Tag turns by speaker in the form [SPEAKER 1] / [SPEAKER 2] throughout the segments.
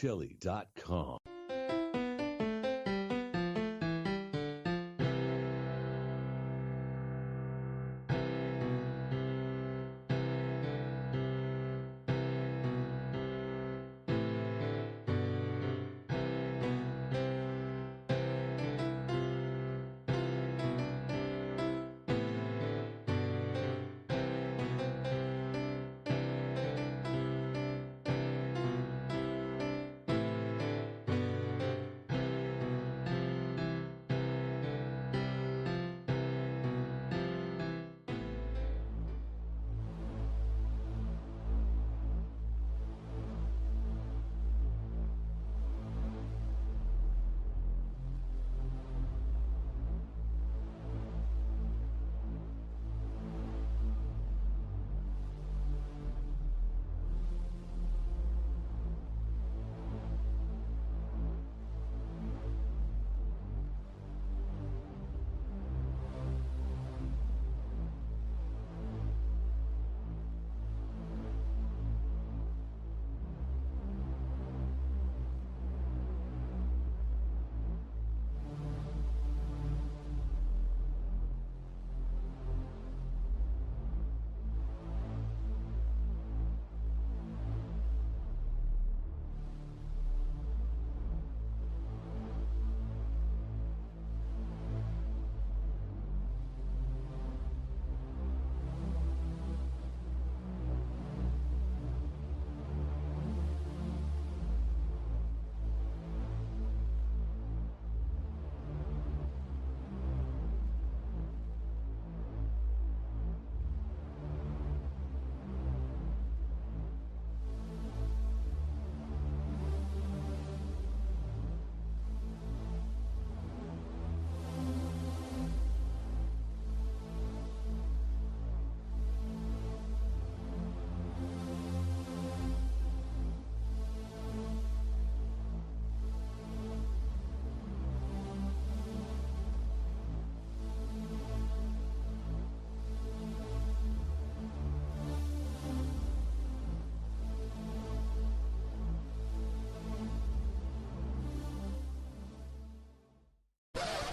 [SPEAKER 1] JocoChili.com.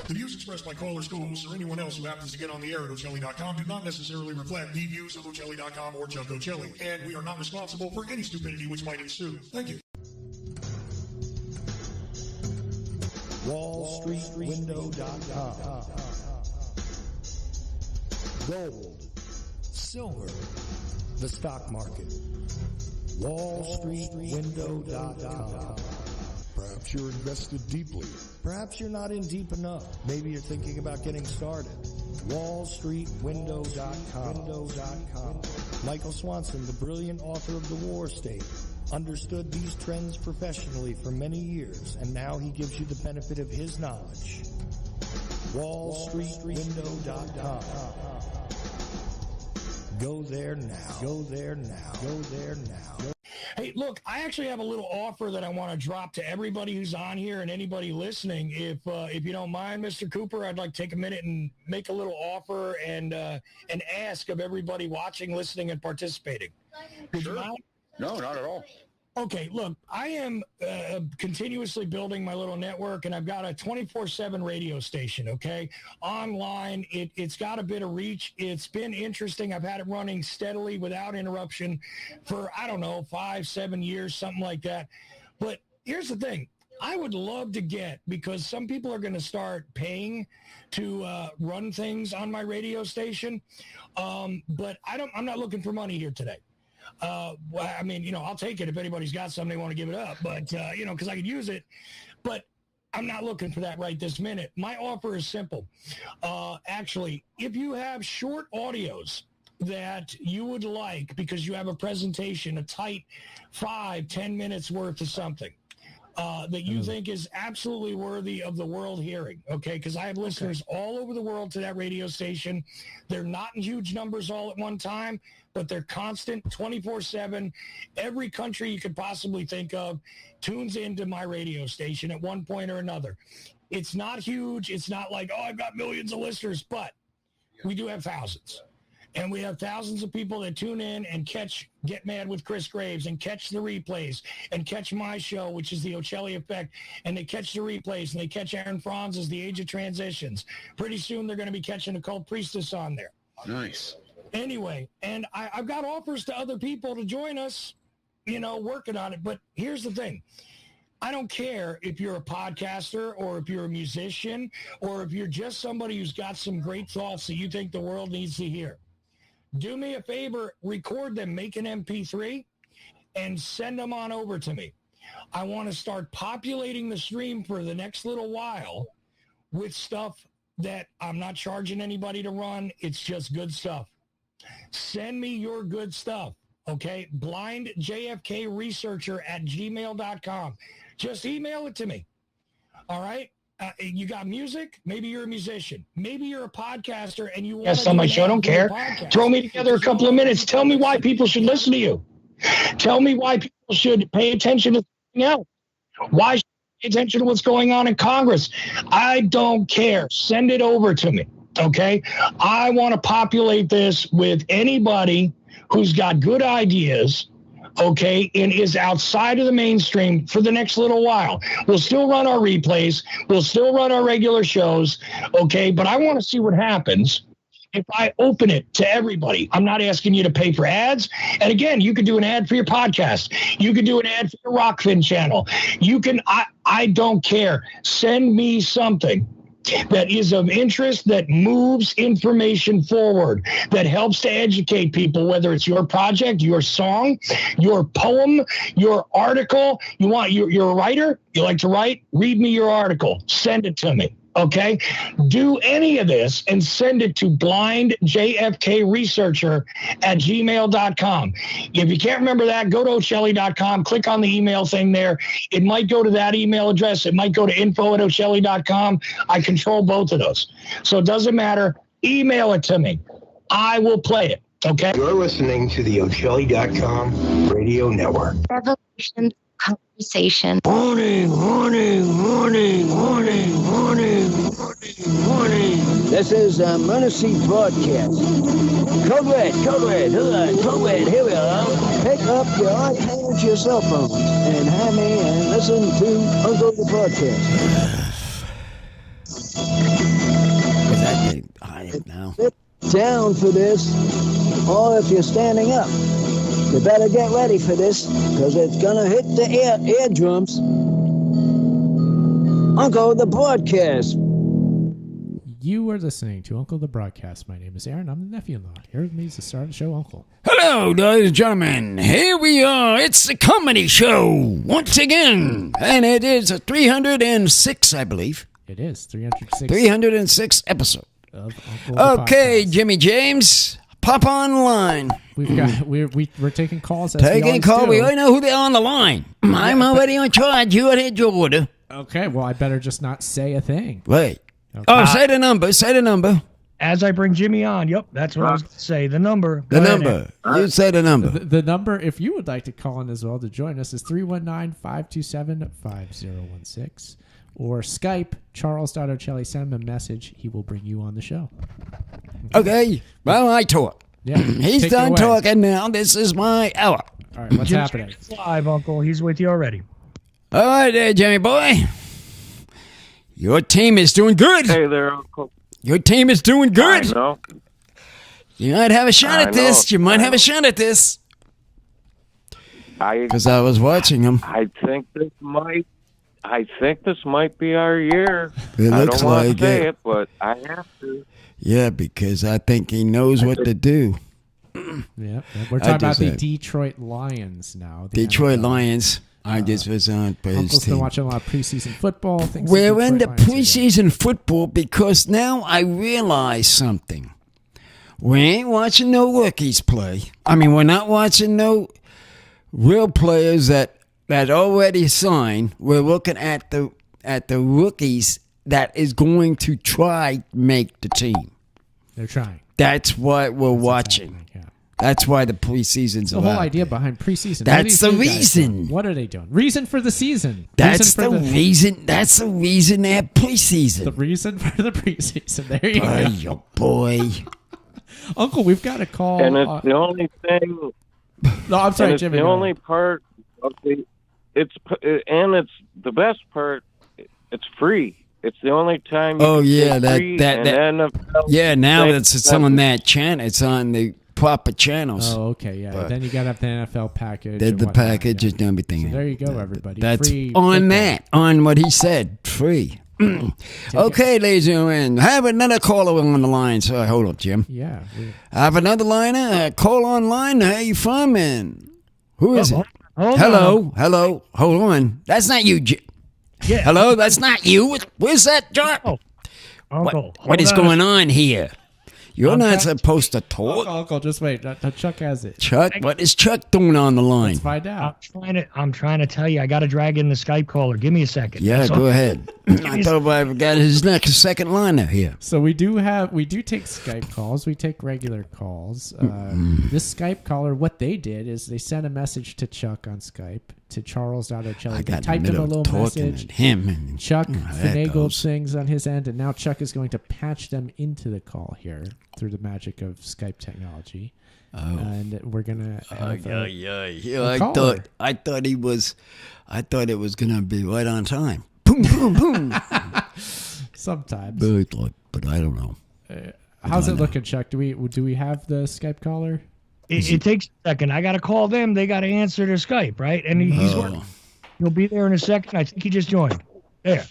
[SPEAKER 2] The views expressed by callers, co-hosts, or anyone else who happens to get on the air at Ocelli.com do not necessarily reflect the views of Ocelli.com or Choco Chili, and we are not responsible for any stupidity which might ensue. Thank you.
[SPEAKER 3] WallStreetWindow.com. Gold, silver, the stock market. WallStreetWindow.com.
[SPEAKER 4] Perhaps you're invested deeply.
[SPEAKER 3] Perhaps you're not in deep enough. Maybe you're thinking about getting started. WallStreetWindow.com. Michael Swanson, the brilliant author of The War State, understood these trends professionally for many years, and now he gives you the benefit of his knowledge. WallStreetWindow.com. Go there now. Go there now. Go there now.
[SPEAKER 5] Hey, look, I actually have a little offer that I want to drop to everybody who's on here and anybody listening. If you don't mind, Mr. Cooper, I'd like to take a minute and make a little offer and ask of everybody watching, listening, and participating.
[SPEAKER 6] Sure. No, not at all.
[SPEAKER 5] Okay, look, I am continuously building my little network, and I've got a 24/7 radio station, okay? Online, it's got a bit of reach. It's been interesting. I've had it running steadily without interruption for, 5-7 years, something like that. But here's the thing. I would love to get, because some people are going to start paying to run things on my radio station, but I'm not looking for money here today. I'll take it if anybody's got something they want to give it up, but, because I could use it, but I'm not looking for that right this minute. My offer is simple. Actually, if you have short audios that you would like, because you have a presentation, a tight 5-10 minutes worth of something, that you think is absolutely worthy of the world hearing, okay? Because I have listeners all over the world to that radio station. They're not in huge numbers all at one time, but they're constant, 24/7. Every country you could possibly think of tunes into my radio station at one point or another. It's not huge. It's not like, I've got millions of listeners, but we do have thousands. And we have thousands of people that tune in and catch Get Mad with Chris Graves and catch the replays and catch my show, which is the Ocelli Effect, and they catch the replays and they catch Aaron Franz's The Age of Transitions. Pretty soon they're going to be catching the Cult Priestess on there.
[SPEAKER 6] Nice.
[SPEAKER 5] Anyway, and I've got offers to other people to join us, working on it. But here's the thing. I don't care if you're a podcaster or if you're a musician or if you're just somebody who's got some great thoughts that you think the world needs to hear. Do me a favor, record them, make an MP3, and send them on over to me. I want to start populating the stream for the next little while with stuff that I'm not charging anybody to run. It's just good stuff. Send me your good stuff, okay? blindjfkresearcher@gmail.com. Just email it to me, all right? You got music? Maybe you're a musician. Maybe you're a podcaster and you want to on my show. Don't care. Throw me together a couple of minutes. Tell me why people should listen to you. Tell me why people should pay attention to something else. Why should they pay attention to what's going on in Congress? I don't care. Send it over to me, okay? I want to populate this with anybody who's got good ideas, okay, and is outside of the mainstream for the next little while. We'll still run our replays. We'll still run our regular shows, okay, but I want to see what happens if I open it to everybody. I'm not asking you to pay for ads. And again, you could do an ad for your podcast. You could do an ad for your Rockfin channel. You can, I don't care. Send me something that is of interest, that moves information forward, that helps to educate people, whether it's your project, your song, your poem, your article. You're a writer? You like to write? Read me your article. Send it to me. Okay? Do any of this and send it to blindjfkresearcher@gmail.com. If you can't remember that, go to Ocelli.com, click on the email thing there. It might go to that email address. It might go to info@Ocelli.com. I control both of those. So it doesn't matter. Email it to me. I will play it. Okay?
[SPEAKER 1] You're listening to the Ocelli.com radio network.
[SPEAKER 7] Revolution conversation.
[SPEAKER 1] Warning, warning, warning, warning, warning, warning, warning. This is a Mercy broadcast. Code Red, Code Red, Code Red, here we are. Pick up your iPads, your cell phones, and have me and listen to Uncle the broadcast.
[SPEAKER 6] Is that getting high now?
[SPEAKER 1] Sit down for this, or if you're standing up, you better get ready for this, because it's gonna hit the eardrums. Uncle the broadcast.
[SPEAKER 8] You are listening to Uncle the Broadcast. My name is Aaron. I'm the nephew-in-law. Here with me is the star of the show, Uncle.
[SPEAKER 6] Hello, ladies and gentlemen. Here we are. It's the comedy show once again. And it is a 306, I believe.
[SPEAKER 8] It is 306.
[SPEAKER 6] 306 episode.
[SPEAKER 8] Of Uncle the
[SPEAKER 6] Okay,
[SPEAKER 8] Podcast.
[SPEAKER 6] Jimmy James, pop on the line.
[SPEAKER 8] We're taking calls. As
[SPEAKER 6] Taking
[SPEAKER 8] we
[SPEAKER 6] call.
[SPEAKER 8] do.
[SPEAKER 6] We already know who they're on the line. I'm already on charge. You had your order.
[SPEAKER 8] Okay, well, I better just not say a thing.
[SPEAKER 6] Wait.
[SPEAKER 8] Okay.
[SPEAKER 6] Oh, say the number. Say the number.
[SPEAKER 5] As I bring Jimmy on, yep, that's what I was going to say. The number.
[SPEAKER 6] The number. You say the number.
[SPEAKER 8] The number, if you would like to call in as well to join us, is 319-527-5016. Or Skype, Charles.Ocelli. Send him a message. He will bring you on the show.
[SPEAKER 6] Okay. Well, I talk.
[SPEAKER 8] Yeah.
[SPEAKER 6] He's
[SPEAKER 8] take it
[SPEAKER 6] done
[SPEAKER 8] away.
[SPEAKER 6] talking now. This is my hour.
[SPEAKER 8] All right, what's happening?
[SPEAKER 5] Live, Uncle. He's with you already.
[SPEAKER 6] All right there, Jimmy boy. Your team is doing good.
[SPEAKER 9] Hey there, Uncle.
[SPEAKER 6] Your team is doing good.
[SPEAKER 9] I know.
[SPEAKER 6] You might have a shot at this. You might have a shot at this. Because I was watching him.
[SPEAKER 9] I think this might be our year.
[SPEAKER 6] It
[SPEAKER 9] I
[SPEAKER 6] looks
[SPEAKER 9] don't want
[SPEAKER 6] like
[SPEAKER 9] to say
[SPEAKER 6] it.
[SPEAKER 9] it, but I have to.
[SPEAKER 6] Yeah, because I think he knows what to do.
[SPEAKER 8] Yeah, we're talking about the
[SPEAKER 6] that.
[SPEAKER 8] Detroit Lions now. The
[SPEAKER 6] Detroit
[SPEAKER 8] NFL.
[SPEAKER 6] Lions. I just was on his
[SPEAKER 8] Uncle's been
[SPEAKER 6] team.
[SPEAKER 8] watching a lot of preseason football. Things
[SPEAKER 6] We're in the
[SPEAKER 8] Lions again.
[SPEAKER 6] preseason football because now I realize something. We ain't watching no rookies play. I mean, we're not watching no real players that already signed. We're looking at the rookies that is going to try make the team.
[SPEAKER 8] They're trying.
[SPEAKER 6] That's what we're watching.
[SPEAKER 8] Happening, yeah.
[SPEAKER 6] That's why the preseason's
[SPEAKER 8] The whole
[SPEAKER 6] allowed.
[SPEAKER 8] idea behind preseason.
[SPEAKER 6] That's the
[SPEAKER 8] What do you think, guys?
[SPEAKER 6] reason.
[SPEAKER 8] What are they doing? Reason for the season.
[SPEAKER 6] That's
[SPEAKER 8] Reason
[SPEAKER 6] the
[SPEAKER 8] for
[SPEAKER 6] reason. That's the reason they have preseason.
[SPEAKER 8] The reason for the preseason. There you
[SPEAKER 6] Boy,
[SPEAKER 8] go.
[SPEAKER 6] you boy.
[SPEAKER 8] Uncle, we've got a call.
[SPEAKER 9] And it's the only thing.
[SPEAKER 8] No, I'm sorry,
[SPEAKER 9] and
[SPEAKER 8] Jimmy.
[SPEAKER 9] It's the
[SPEAKER 8] go
[SPEAKER 9] only
[SPEAKER 8] ahead.
[SPEAKER 9] part of it's the best part. It's free. It's the only time.
[SPEAKER 6] Oh
[SPEAKER 9] you
[SPEAKER 6] yeah,
[SPEAKER 9] can free
[SPEAKER 6] that
[SPEAKER 9] NFL
[SPEAKER 6] yeah. Now
[SPEAKER 9] thing.
[SPEAKER 6] it's on that channel. It's on the proper channels.
[SPEAKER 8] Oh, okay, yeah.
[SPEAKER 6] But
[SPEAKER 8] then you got to have the NFL package.
[SPEAKER 6] the
[SPEAKER 8] and whatnot,
[SPEAKER 6] package
[SPEAKER 8] yeah.
[SPEAKER 6] and everything.
[SPEAKER 8] So there you go, everybody.
[SPEAKER 6] That's
[SPEAKER 8] Free
[SPEAKER 6] on
[SPEAKER 8] football.
[SPEAKER 6] that. On what he said. Free. Okay, ladies and gentlemen, I have another caller on the line. So hold up, Jim.
[SPEAKER 8] Yeah.
[SPEAKER 6] I have another liner. Call online. How you from? And who is it?
[SPEAKER 5] Hold
[SPEAKER 6] Hello. Hello. Hold on. That's not you, Jim.
[SPEAKER 5] Yeah.
[SPEAKER 6] Hello. That's not you. Where's that, John?
[SPEAKER 5] Uncle,
[SPEAKER 6] What is going on here? You're
[SPEAKER 5] I'm
[SPEAKER 6] not
[SPEAKER 5] back.
[SPEAKER 6] supposed to talk.
[SPEAKER 8] Uncle, just wait. Chuck has it.
[SPEAKER 6] Chuck, what is Chuck doing on the line?
[SPEAKER 8] Let's find out.
[SPEAKER 5] I'm trying to tell you. I got to drag in the Skype caller. Give me a second.
[SPEAKER 6] Yeah,
[SPEAKER 5] So-
[SPEAKER 6] go ahead. I thought I got his next second liner here.
[SPEAKER 8] So we do take Skype calls. We take regular calls. This Skype caller, what they did is they sent a message to Chuck on Skype, to Charles Ocelli.
[SPEAKER 6] I
[SPEAKER 8] They
[SPEAKER 6] got in the
[SPEAKER 8] typed him
[SPEAKER 6] middle
[SPEAKER 8] a
[SPEAKER 6] of
[SPEAKER 8] little
[SPEAKER 6] talking
[SPEAKER 8] message.
[SPEAKER 6] at him. And
[SPEAKER 8] Chuck
[SPEAKER 6] that
[SPEAKER 8] finagled
[SPEAKER 6] goes.
[SPEAKER 8] things on his end, and now Chuck is going to patch them into the call here through the magic of Skype technology.
[SPEAKER 6] Oh.
[SPEAKER 8] And we're gonna. Have
[SPEAKER 6] Yeah,
[SPEAKER 8] caller.
[SPEAKER 6] I thought it was gonna be right on time. Boom, boom, boom.
[SPEAKER 8] Sometimes.
[SPEAKER 6] but I don't know.
[SPEAKER 8] How's it looking, Chuck? Do we have the Skype caller?
[SPEAKER 5] It takes a second. I got to call them. They got to answer their Skype, right? And he's working. He'll be there in a second. I think he just joined. There.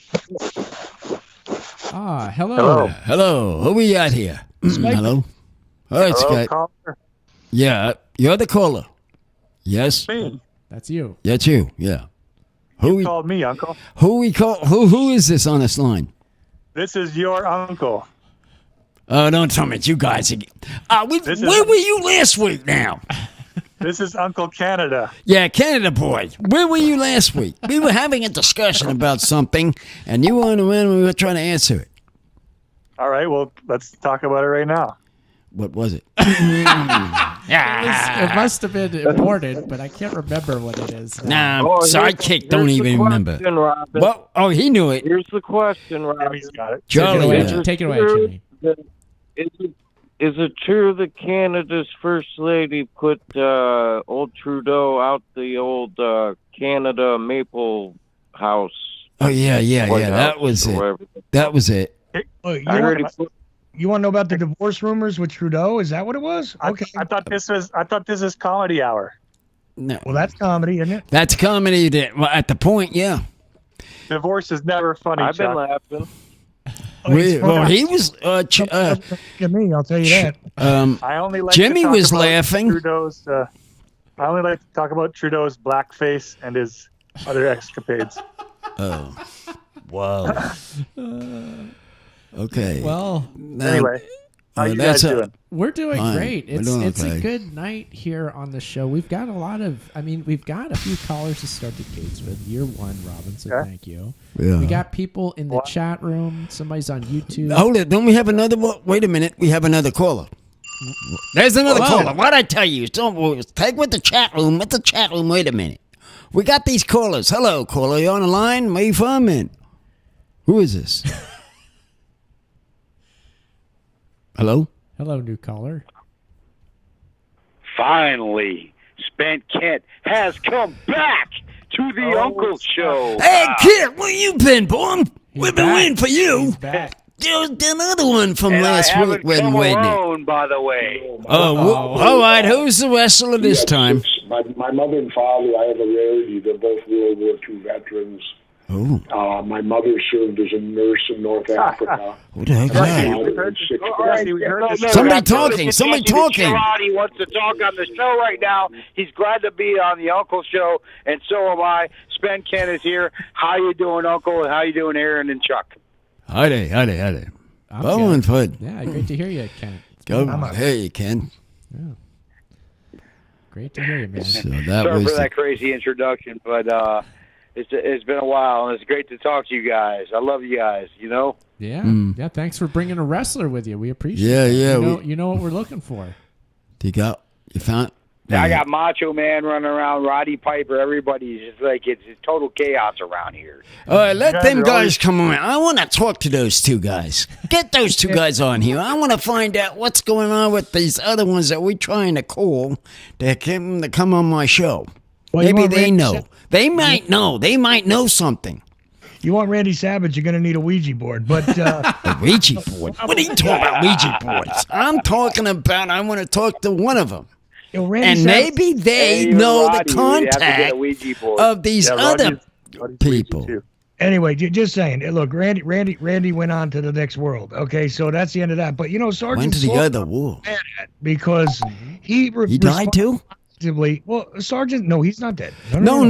[SPEAKER 8] Hello.
[SPEAKER 6] Hello. Who we got here? Hello. Oh, it's
[SPEAKER 9] Hello,
[SPEAKER 6] Skype.
[SPEAKER 9] caller?
[SPEAKER 6] Yeah, you're the caller. Yes.
[SPEAKER 10] Me.
[SPEAKER 8] That's you.
[SPEAKER 6] That's you. Yeah. Who
[SPEAKER 10] Called me, Uncle.
[SPEAKER 6] Who we call? Who is this on this line?
[SPEAKER 10] This is your uncle.
[SPEAKER 6] Oh, don't tell me it's you guys again. Where were you last week now?
[SPEAKER 10] This is Uncle Canada.
[SPEAKER 6] Yeah, Canada boy. Where were you last week? We were having a discussion about something, and you weren't around when we were trying to answer it.
[SPEAKER 10] All right, well, let's talk about it right now.
[SPEAKER 6] What was it?
[SPEAKER 8] It must have been important, but I can't remember what it is.
[SPEAKER 6] Nah,
[SPEAKER 9] here's
[SPEAKER 6] Sidekick don't
[SPEAKER 9] the
[SPEAKER 6] even remember.
[SPEAKER 9] question, Robin.
[SPEAKER 6] Well, oh, he knew it.
[SPEAKER 9] Here's the question, Robin.
[SPEAKER 10] Jimmy's got it.
[SPEAKER 6] Charlie.
[SPEAKER 8] Take it away, Jimmy.
[SPEAKER 9] Is it true that Canada's first lady put old Trudeau out the old Canada Maple House?
[SPEAKER 6] Oh, yeah.
[SPEAKER 9] White
[SPEAKER 6] That
[SPEAKER 9] House
[SPEAKER 6] was
[SPEAKER 9] or
[SPEAKER 6] it.
[SPEAKER 9] whatever.
[SPEAKER 6] That was it.
[SPEAKER 5] Oh,
[SPEAKER 9] I already
[SPEAKER 5] you want to know about the divorce rumors with Trudeau? Is that what it was? Okay.
[SPEAKER 10] I thought this is comedy hour.
[SPEAKER 6] No.
[SPEAKER 5] Well, that's comedy, isn't it?
[SPEAKER 6] That's comedy. Well, at the point, yeah.
[SPEAKER 10] Divorce is never funny,
[SPEAKER 9] I've been
[SPEAKER 10] Chuck.
[SPEAKER 9] laughing.
[SPEAKER 6] He was.
[SPEAKER 5] Get me, I'll tell you that.
[SPEAKER 10] I only like
[SPEAKER 6] Jimmy
[SPEAKER 10] to talk
[SPEAKER 6] was
[SPEAKER 10] about
[SPEAKER 6] laughing.
[SPEAKER 10] Trudeau's, I only like to talk about Trudeau's blackface and his other escapades.
[SPEAKER 6] Oh, wow. Okay.
[SPEAKER 8] Well,
[SPEAKER 10] Anyway, how you guys doing?
[SPEAKER 8] we're doing
[SPEAKER 6] Fine.
[SPEAKER 8] great.
[SPEAKER 6] We're
[SPEAKER 8] It's
[SPEAKER 6] doing
[SPEAKER 8] a
[SPEAKER 6] okay.
[SPEAKER 8] good night here on the show. We've got we've got a few callers to start the gates with. You're one, Robin, so
[SPEAKER 10] Okay.
[SPEAKER 8] thank you.
[SPEAKER 6] Yeah.
[SPEAKER 8] We got people in the chat room. Somebody's on YouTube.
[SPEAKER 6] Hold it. Don't we have another one? Wait a minute. We have another caller. There's another
[SPEAKER 8] Whoa.
[SPEAKER 6] caller. What'd I tell you? Don't take with the chat room. With the chat room. Wait a minute. We got these callers. Hello, caller. You on the line? Where you from? And who is this? Hello?
[SPEAKER 8] Hello, new caller.
[SPEAKER 11] Finally, Spent Kent has come back to the Uncle Show.
[SPEAKER 6] Hey, kid, where you been, boy? We've been
[SPEAKER 8] back.
[SPEAKER 6] waiting for you.
[SPEAKER 8] He's back.
[SPEAKER 6] There's another one from
[SPEAKER 11] And
[SPEAKER 6] last
[SPEAKER 11] I
[SPEAKER 6] week.
[SPEAKER 11] haven't
[SPEAKER 6] When
[SPEAKER 11] come
[SPEAKER 6] waiting.
[SPEAKER 11] alone, by the way.
[SPEAKER 6] Oh, all right. Who's the wrestler this time?
[SPEAKER 12] My mother and father, I have a rarity. They're both World War II veterans.
[SPEAKER 6] Oh.
[SPEAKER 12] My mother served as a nurse in North Africa.
[SPEAKER 6] What the heck is that? Somebody talking. Somebody talking.
[SPEAKER 11] He wants to talk on the show right now. He's glad to be on the Uncle Show, and so am I. Spent Kent is here. How you doing, Uncle? And how you doing, Aaron and Chuck?
[SPEAKER 6] Howdy.
[SPEAKER 8] I'm
[SPEAKER 6] Going
[SPEAKER 8] good.
[SPEAKER 6] for
[SPEAKER 8] Yeah, great to hear you, Ken.
[SPEAKER 6] Go. Hey, Ken.
[SPEAKER 8] Yeah. Great to hear you, man.
[SPEAKER 6] So that
[SPEAKER 11] Sorry
[SPEAKER 6] was
[SPEAKER 11] for that crazy introduction, but it's been a while, and it's great to talk to you guys. I love you guys, you know?
[SPEAKER 8] Yeah. Yeah, thanks for bringing a wrestler with you. We appreciate
[SPEAKER 6] Yeah,
[SPEAKER 8] it.
[SPEAKER 6] yeah,
[SPEAKER 8] You know what we're looking for.
[SPEAKER 6] you found
[SPEAKER 11] I got Macho Man running around, Roddy Piper, everybody's just like, it's total chaos around here.
[SPEAKER 6] All right, let them guys come on. I want to talk to those two guys. Get those two guys on here. I want to find out what's going on with these other ones that we're trying to call to get them to come on my show.
[SPEAKER 5] Well,
[SPEAKER 6] maybe they know. They might know. They might know something.
[SPEAKER 5] You want Randy Savage, you're going to need a Ouija board. But
[SPEAKER 6] a Ouija board? What are you talking about, Ouija boards? I'm talking about I want to talk to one of them. And maybe they know the contact of these other people.
[SPEAKER 5] Anyway, just saying. Look, Randy went on to the next world. Okay, so that's the end of that. But Sergeant
[SPEAKER 6] went to the other world
[SPEAKER 5] because he
[SPEAKER 6] died too.
[SPEAKER 5] Well, Sergeant, no, he's not dead.
[SPEAKER 8] No.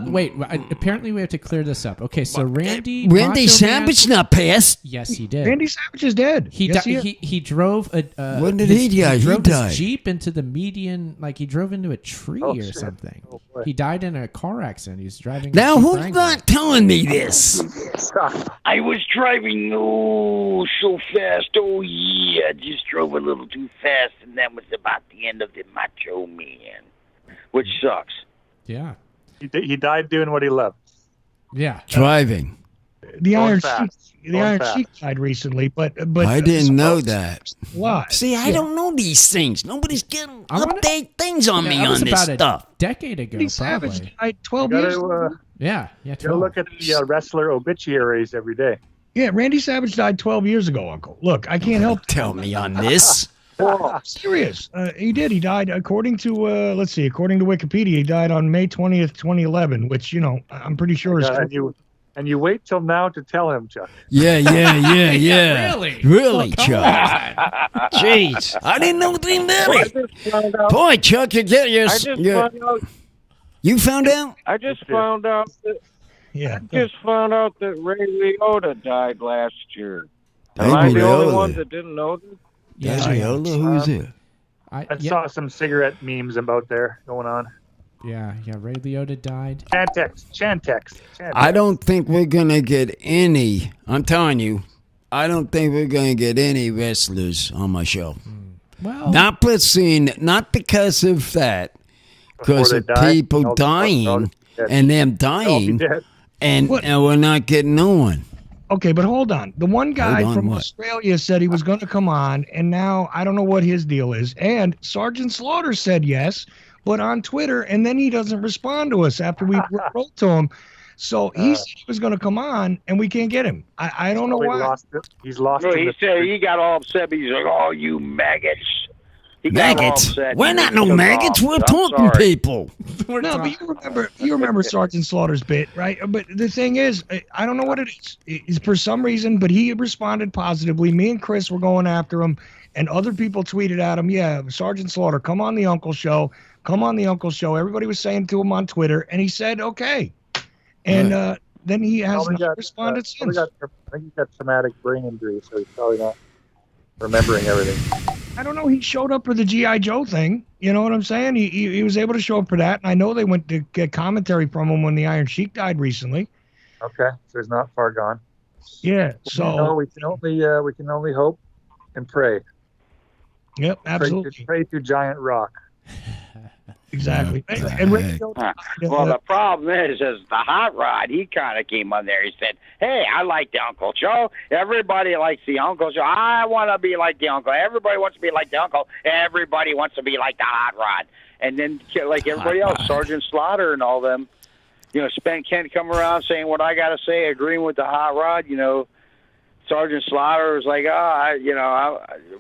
[SPEAKER 8] Wait. Apparently, we have to clear this up. Okay, so Randy
[SPEAKER 6] Savage not passed.
[SPEAKER 8] Yes, he did.
[SPEAKER 5] Randy Savage is dead.
[SPEAKER 8] He drove a.
[SPEAKER 6] When did he die?
[SPEAKER 8] He drove
[SPEAKER 6] died.
[SPEAKER 8] his Jeep into the median, like he drove into a tree or something. He died in a car accident. He was driving.
[SPEAKER 6] Now, who's not telling me this?
[SPEAKER 11] I was driving so fast. Oh yeah, just drove a little too fast, and that was about the end of the Macho Man, which sucks.
[SPEAKER 8] Yeah,
[SPEAKER 10] he died doing what he loved.
[SPEAKER 8] Yeah,
[SPEAKER 6] driving.
[SPEAKER 5] The Iron Sheik died recently, but
[SPEAKER 6] I didn't know that.
[SPEAKER 5] Why?
[SPEAKER 6] See, I don't know these things. Nobody's getting update things on me on this stuff.
[SPEAKER 8] A decade ago,
[SPEAKER 5] Randy Savage died 12 years ago.
[SPEAKER 8] Yeah, 12.
[SPEAKER 10] You look at the wrestler obituaries every day.
[SPEAKER 5] Yeah, Randy Savage died 12 years ago, Uncle. Look, I can't help.
[SPEAKER 6] Tell me on this.
[SPEAKER 5] I'm serious. He did. He died according to Wikipedia. He died on May 20th, 2011, which I'm pretty sure is.
[SPEAKER 10] And you wait till now to tell him, Chuck.
[SPEAKER 6] Yeah. Really,
[SPEAKER 8] oh,
[SPEAKER 6] Chuck. Jeez, I didn't know they did it. Boy, Chuck, you get your. You found out?
[SPEAKER 9] I just found out that.
[SPEAKER 5] Yeah.
[SPEAKER 9] I just found out that Ray Liotta died last year. Am I the only one that didn't know this?
[SPEAKER 6] Yeah, Liotta, who's it?
[SPEAKER 10] I saw some cigarette memes about there going on.
[SPEAKER 8] Yeah, Ray Liotta died.
[SPEAKER 10] Chantex.
[SPEAKER 6] I don't think we're going to get any, I'm telling you, I don't think we're going to get any wrestlers on my show.
[SPEAKER 8] Well,
[SPEAKER 6] not because of that, because of people dying and them dying, and we're not getting no one.
[SPEAKER 5] Okay, but hold on. The one guy from Australia said he was going to come on, and now I don't know what his deal is. And Sergeant Slaughter said yes, but on Twitter, and then he doesn't respond to us after we wrote to him. So he said he was going to come on, and we can't get him. I don't know why.
[SPEAKER 10] He's lost.
[SPEAKER 11] No, he said he got all upset. He's like, "Oh, you maggots."
[SPEAKER 6] Maggots? We're not no maggots. We're talking people.
[SPEAKER 5] But you remember Sergeant Slaughter's bit, right? But the thing is, I don't know what it is. It's for some reason, but he responded positively. Me and Chris were going after him, and other people tweeted at him, "Yeah, Sergeant Slaughter, come on the Uncle Show. Come on the Uncle Show." Everybody was saying to him on Twitter, and he said, "Okay." And then he has not responded since.
[SPEAKER 10] I think he's got traumatic brain injury, so he's probably not remembering everything.
[SPEAKER 5] I don't know. He showed up for the G.I. Joe thing. You know what I'm saying? He was able to show up for that. And I know they went to get commentary from him when the Iron Sheik died recently.
[SPEAKER 10] Okay, so he's not far gone.
[SPEAKER 5] Yeah. So
[SPEAKER 10] we can only hope and pray.
[SPEAKER 5] Yep, absolutely.
[SPEAKER 10] Pray to Giant Rock.
[SPEAKER 5] Exactly.
[SPEAKER 11] Well, the problem is the Hot Rod, he kind of came on there. He said, "Hey, I like the Uncle Show. Everybody likes the Uncle Show. I want to be like the Uncle. Everybody wants to be like the Uncle. Everybody wants to be like the Hot Rod." And then, like everybody else, Sergeant Slaughter and all them, Spent Kent come around saying what I got to say, agreeing with the Hot Rod, Sergeant Slaughter was like,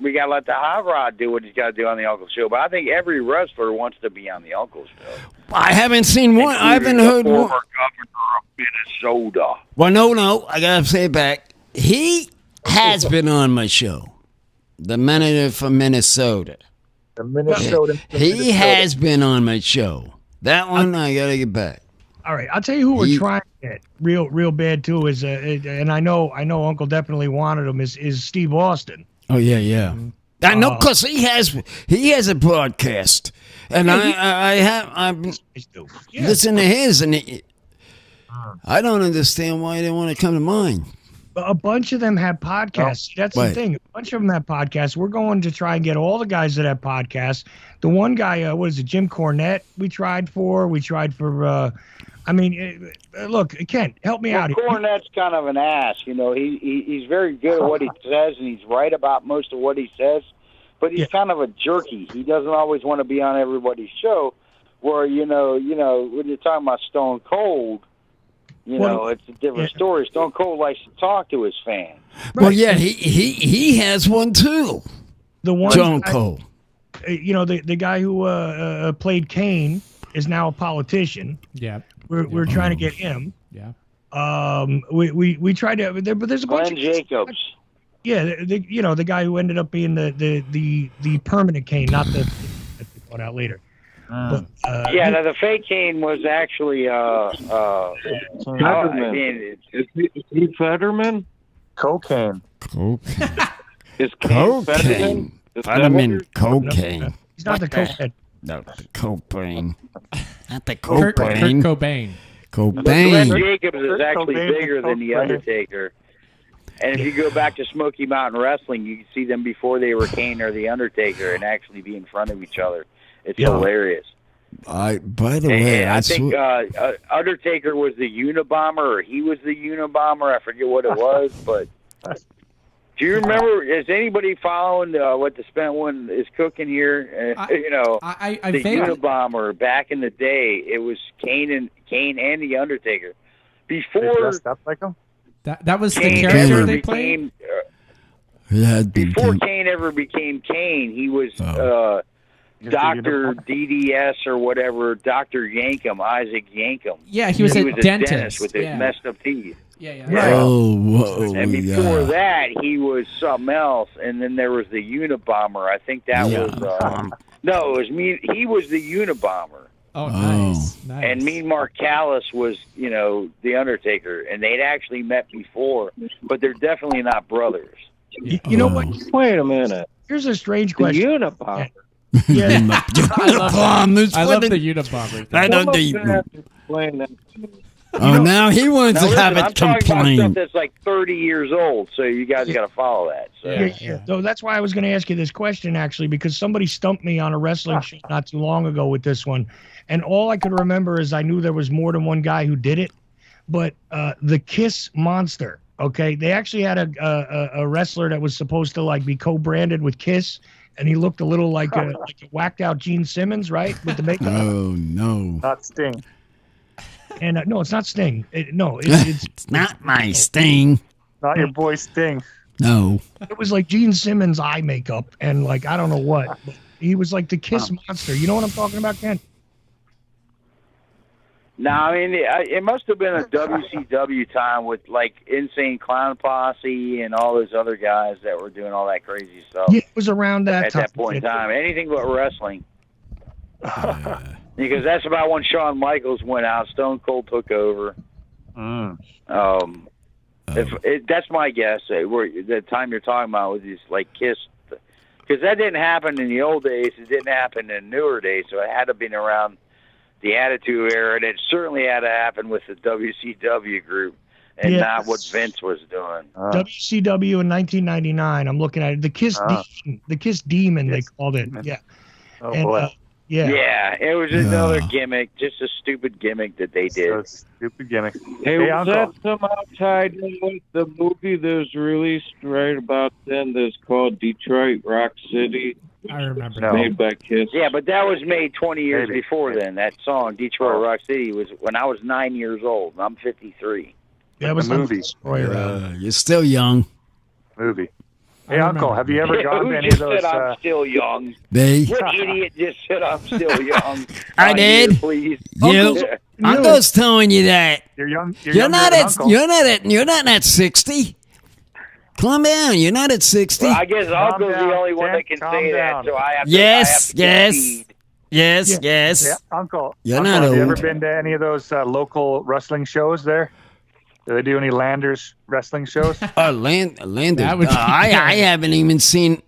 [SPEAKER 11] we got to let the Hot Rod do what he's got to do on the Uncle Show. But I think every wrestler wants to be on the Uncle Show.
[SPEAKER 6] I haven't seen one. I haven't heard one.
[SPEAKER 11] Former governor of Minnesota.
[SPEAKER 6] Well, no. I got to say it back. He has been on my show. The manager from Minnesota.
[SPEAKER 10] The Minnesota.
[SPEAKER 6] He has been on my show. That one, I got to get back.
[SPEAKER 5] All right, I'll tell you who we're trying to get real bad too is, and I know Uncle definitely wanted him is Steve Austin.
[SPEAKER 6] Oh yeah. I know because he has a broadcast, and I'm listening to his, and I don't understand why they want to come to mine.
[SPEAKER 5] A bunch of them have podcasts. That's the thing. A bunch of them have podcasts. We're going to try and get all the guys that have podcasts. The one guy, what is it, Jim Cornette? We tried for. Look, Kent, help me out.
[SPEAKER 11] Cornette's kind of an ass. You know, he's very good at what he says, and he's right about most of what he says. But he's kind of a jerky. He doesn't always want to be on everybody's show. Where when you're talking about Stone Cold, it's a different story. Stone Cold likes to talk to his fans.
[SPEAKER 6] Well, yeah, he has one too.
[SPEAKER 5] The one
[SPEAKER 6] Stone Cold.
[SPEAKER 5] The guy who played Kane is now a politician.
[SPEAKER 8] Yeah,
[SPEAKER 5] we're trying to get him.
[SPEAKER 8] Yeah.
[SPEAKER 5] We tried to, but there's a bunch
[SPEAKER 11] Glenn Jacobs.
[SPEAKER 5] Yeah, the guy who ended up being the permanent Kane, not the one out later.
[SPEAKER 11] Now the fake Kane was actually
[SPEAKER 9] Fetterman. Is he Fetterman?
[SPEAKER 10] Cocaine.
[SPEAKER 9] Is Kane Fetterman?
[SPEAKER 6] Fetterman cocaine.
[SPEAKER 5] He's not the cokehead.
[SPEAKER 6] No, the cocaine. Not the
[SPEAKER 8] Kurt
[SPEAKER 6] cocaine.
[SPEAKER 8] Cobain.
[SPEAKER 11] Glenn
[SPEAKER 6] Cobain.
[SPEAKER 11] Jacobs is actually bigger than The Undertaker. And if you go back to Smoky Mountain Wrestling, you can see them before they were Kane or The Undertaker and actually be in front of each other. It's hilarious.
[SPEAKER 6] By the way,
[SPEAKER 11] I think Undertaker was the Unabomber, or he was the Unabomber. I forget what it was, but do you remember? Is anybody following what the Spent One is cooking here?
[SPEAKER 8] I
[SPEAKER 11] the Unabomber back in the day, it was Kane and the Undertaker. Before
[SPEAKER 10] dressed up like him.
[SPEAKER 8] That was
[SPEAKER 11] Kane
[SPEAKER 8] the character they played.
[SPEAKER 11] Before Kane ever became Kane, he was Dr. DDS or whatever, Dr. Yankum, Isaac Yankum.
[SPEAKER 8] Yeah, he was a dentist
[SPEAKER 11] with his messed up teeth.
[SPEAKER 8] Yeah.
[SPEAKER 6] Oh, whoa.
[SPEAKER 11] And before that, he was something else, and then there was the Unabomber. I think that was... no, it was me. He was the Unabomber.
[SPEAKER 8] Oh, nice.
[SPEAKER 11] And Mean Mark Callis was, the Undertaker, and they'd actually met before, but they're definitely not brothers.
[SPEAKER 5] You know what?
[SPEAKER 9] Wait a minute.
[SPEAKER 5] Here's a strange question.
[SPEAKER 9] The Unabomber.
[SPEAKER 5] Yeah.
[SPEAKER 8] I love the Unabomber.
[SPEAKER 6] Now he wants to have it
[SPEAKER 11] I'm talking about
[SPEAKER 6] complain.
[SPEAKER 11] stuff that's like 30 years old, so you guys got to follow that. So.
[SPEAKER 5] So that's why I was going to ask you this question, actually, because somebody stumped me on a wrestling show not too long ago with this one. And all I could remember is I knew there was more than one guy who did it. But the Kiss Monster, okay, they actually had a wrestler that was supposed to be co-branded with Kiss. And he looked a little like a whacked out Gene Simmons, right? With the makeup.
[SPEAKER 6] Oh, no.
[SPEAKER 10] Not Sting.
[SPEAKER 5] And no, it's not Sting. It's
[SPEAKER 6] not my Sting.
[SPEAKER 10] Not your boy Sting.
[SPEAKER 6] No.
[SPEAKER 5] It was like Gene Simmons eye makeup and I don't know what. But he was like the Kiss Monster. You know what I'm talking about, Ken?
[SPEAKER 11] No, I mean, it must have been a WCW time with Insane Clown Posse and all those other guys that were doing all that crazy stuff.
[SPEAKER 5] Yeah, it was around that
[SPEAKER 11] at
[SPEAKER 5] time.
[SPEAKER 11] that point in time. Anything but wrestling. Because that's about when Shawn Michaels went out. Stone Cold took over. That's my guess. The time you're talking about with these Kiss, because that didn't happen in the old days. It didn't happen in newer days. So it had to have been around the Attitude Era, and it certainly had to happen with the WCW group, and not what Vince was doing.
[SPEAKER 5] WCW in 1999. I'm looking at it. The Kiss Demon. The Kiss Demon, they called it. Yeah.
[SPEAKER 10] Oh, boy.
[SPEAKER 11] Yeah, it was another gimmick, just a stupid gimmick that they did.
[SPEAKER 10] Stupid gimmick.
[SPEAKER 9] Hey, was that somehow tied in with the movie that was released right about then that's called Detroit Rock City?
[SPEAKER 8] I remember
[SPEAKER 9] that. Made by Kiss.
[SPEAKER 11] Yeah, but that was made 20 years before then. That song, Detroit Rock City, was when I was 9 years old. I'm 53.
[SPEAKER 5] That was
[SPEAKER 10] the movie.
[SPEAKER 6] You're still young.
[SPEAKER 10] Movie. Hey, Uncle, have you ever gone to any of those?
[SPEAKER 11] I'm still young.
[SPEAKER 6] They?
[SPEAKER 11] What idiot just said I'm still young?
[SPEAKER 6] I did.
[SPEAKER 11] Here, please.
[SPEAKER 6] I'm just telling you that.
[SPEAKER 10] You're young.
[SPEAKER 6] You're not at 60. Calm down. You're not at 60.
[SPEAKER 11] Well, I guess Uncle's the only one that can say that, so I have to.
[SPEAKER 6] Yes.
[SPEAKER 10] Yeah, Uncle.
[SPEAKER 6] You're
[SPEAKER 10] Uncle,
[SPEAKER 6] not
[SPEAKER 10] have
[SPEAKER 6] old.
[SPEAKER 10] you ever been to any of those local wrestling shows there? Do they do any Landers wrestling shows?
[SPEAKER 6] Landers. I haven't even seen.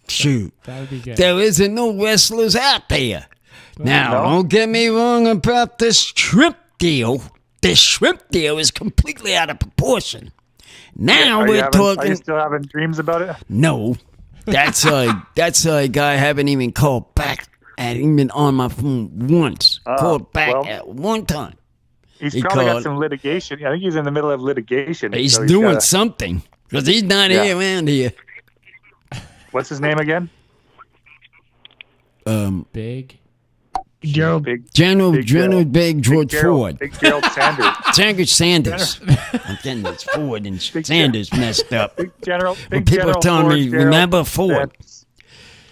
[SPEAKER 6] Shoot.
[SPEAKER 8] That would be good.
[SPEAKER 6] There isn't no wrestlers out there. Now, don't get me wrong about this shrimp deal. This shrimp deal is completely out of proportion. Now
[SPEAKER 10] Are you
[SPEAKER 6] we're
[SPEAKER 10] Are
[SPEAKER 6] talking.
[SPEAKER 10] you still having dreams about it?
[SPEAKER 6] No, that's a guy I haven't even called back. I haven't been on my phone once. Called back at one time.
[SPEAKER 10] He's probably got some litigation. I think he's in the middle of litigation.
[SPEAKER 6] He's
[SPEAKER 10] so
[SPEAKER 6] doing something because he's not here around here.
[SPEAKER 10] What's his name again?
[SPEAKER 8] Big
[SPEAKER 5] Gerald.
[SPEAKER 6] General Big George Ford.
[SPEAKER 10] Big Gerald Sanders.
[SPEAKER 6] Sanders. I'm getting this Ford and Sanders messed up.
[SPEAKER 10] Big General.
[SPEAKER 6] When people are telling me, remember Ford.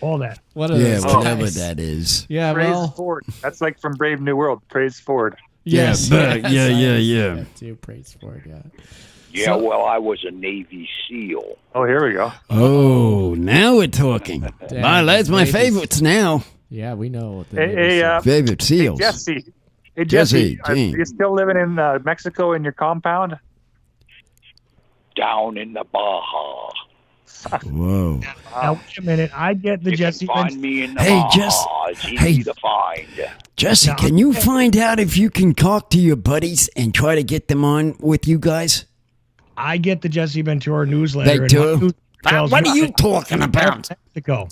[SPEAKER 5] All that.
[SPEAKER 6] Whatever that is.
[SPEAKER 8] Yeah,
[SPEAKER 10] Praise Ford. That's like from Brave New World. Praise Ford.
[SPEAKER 8] Yes.
[SPEAKER 6] Yeah.
[SPEAKER 8] Do praise Ford. Yeah.
[SPEAKER 11] Yeah, well, I was a Navy SEAL.
[SPEAKER 10] Oh, here we go.
[SPEAKER 6] Oh, now we're talking. That's my favorites now.
[SPEAKER 8] Yeah, we know.
[SPEAKER 6] Favorite SEALs.
[SPEAKER 10] Hey, Jesse. Are you still living in Mexico in your compound?
[SPEAKER 11] Down in the Baja.
[SPEAKER 6] Whoa.
[SPEAKER 5] Now, wait a minute. I get the Jesse.
[SPEAKER 11] Find me in the
[SPEAKER 6] Hey,
[SPEAKER 11] Baja. It's easy to find.
[SPEAKER 6] Jesse, can you find out if you can talk to your buddies and try to get them on with you guys?
[SPEAKER 5] I get the Jesse Ventura newsletter.
[SPEAKER 6] They do? What are you talking about?
[SPEAKER 5] Mexico.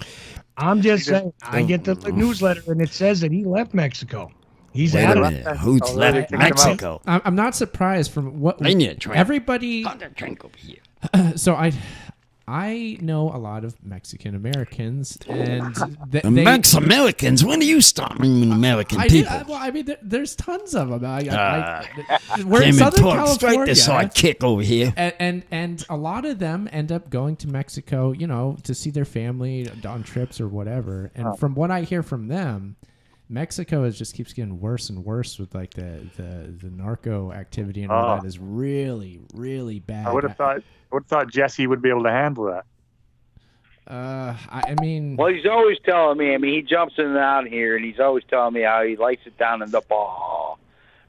[SPEAKER 5] I'm just saying, I get the newsletter, and it says that he left Mexico. He's out of it.
[SPEAKER 6] Who's left Mexico?
[SPEAKER 8] I'm not surprised from what
[SPEAKER 6] I need a drink.
[SPEAKER 8] Everybody.
[SPEAKER 6] Got a drink over here.
[SPEAKER 8] So I know a lot of Mexican Americans, and
[SPEAKER 6] Mex-Americans? When do you start meaning American people?
[SPEAKER 8] I mean, there's tons of them.
[SPEAKER 6] We're
[SPEAKER 8] in Southern
[SPEAKER 6] California. Straight this sidekick over here.
[SPEAKER 8] And a lot of them end up going to Mexico, to see their family on trips or whatever. And from what I hear from them, Mexico just keeps getting worse and worse with like the narco activity and all that is really, really bad.
[SPEAKER 10] I would have thought Jesse would be able to handle that.
[SPEAKER 8] I mean,
[SPEAKER 11] well, he's always telling me. I mean, he jumps in and out here, and he's always telling me how he likes it down in the Baja.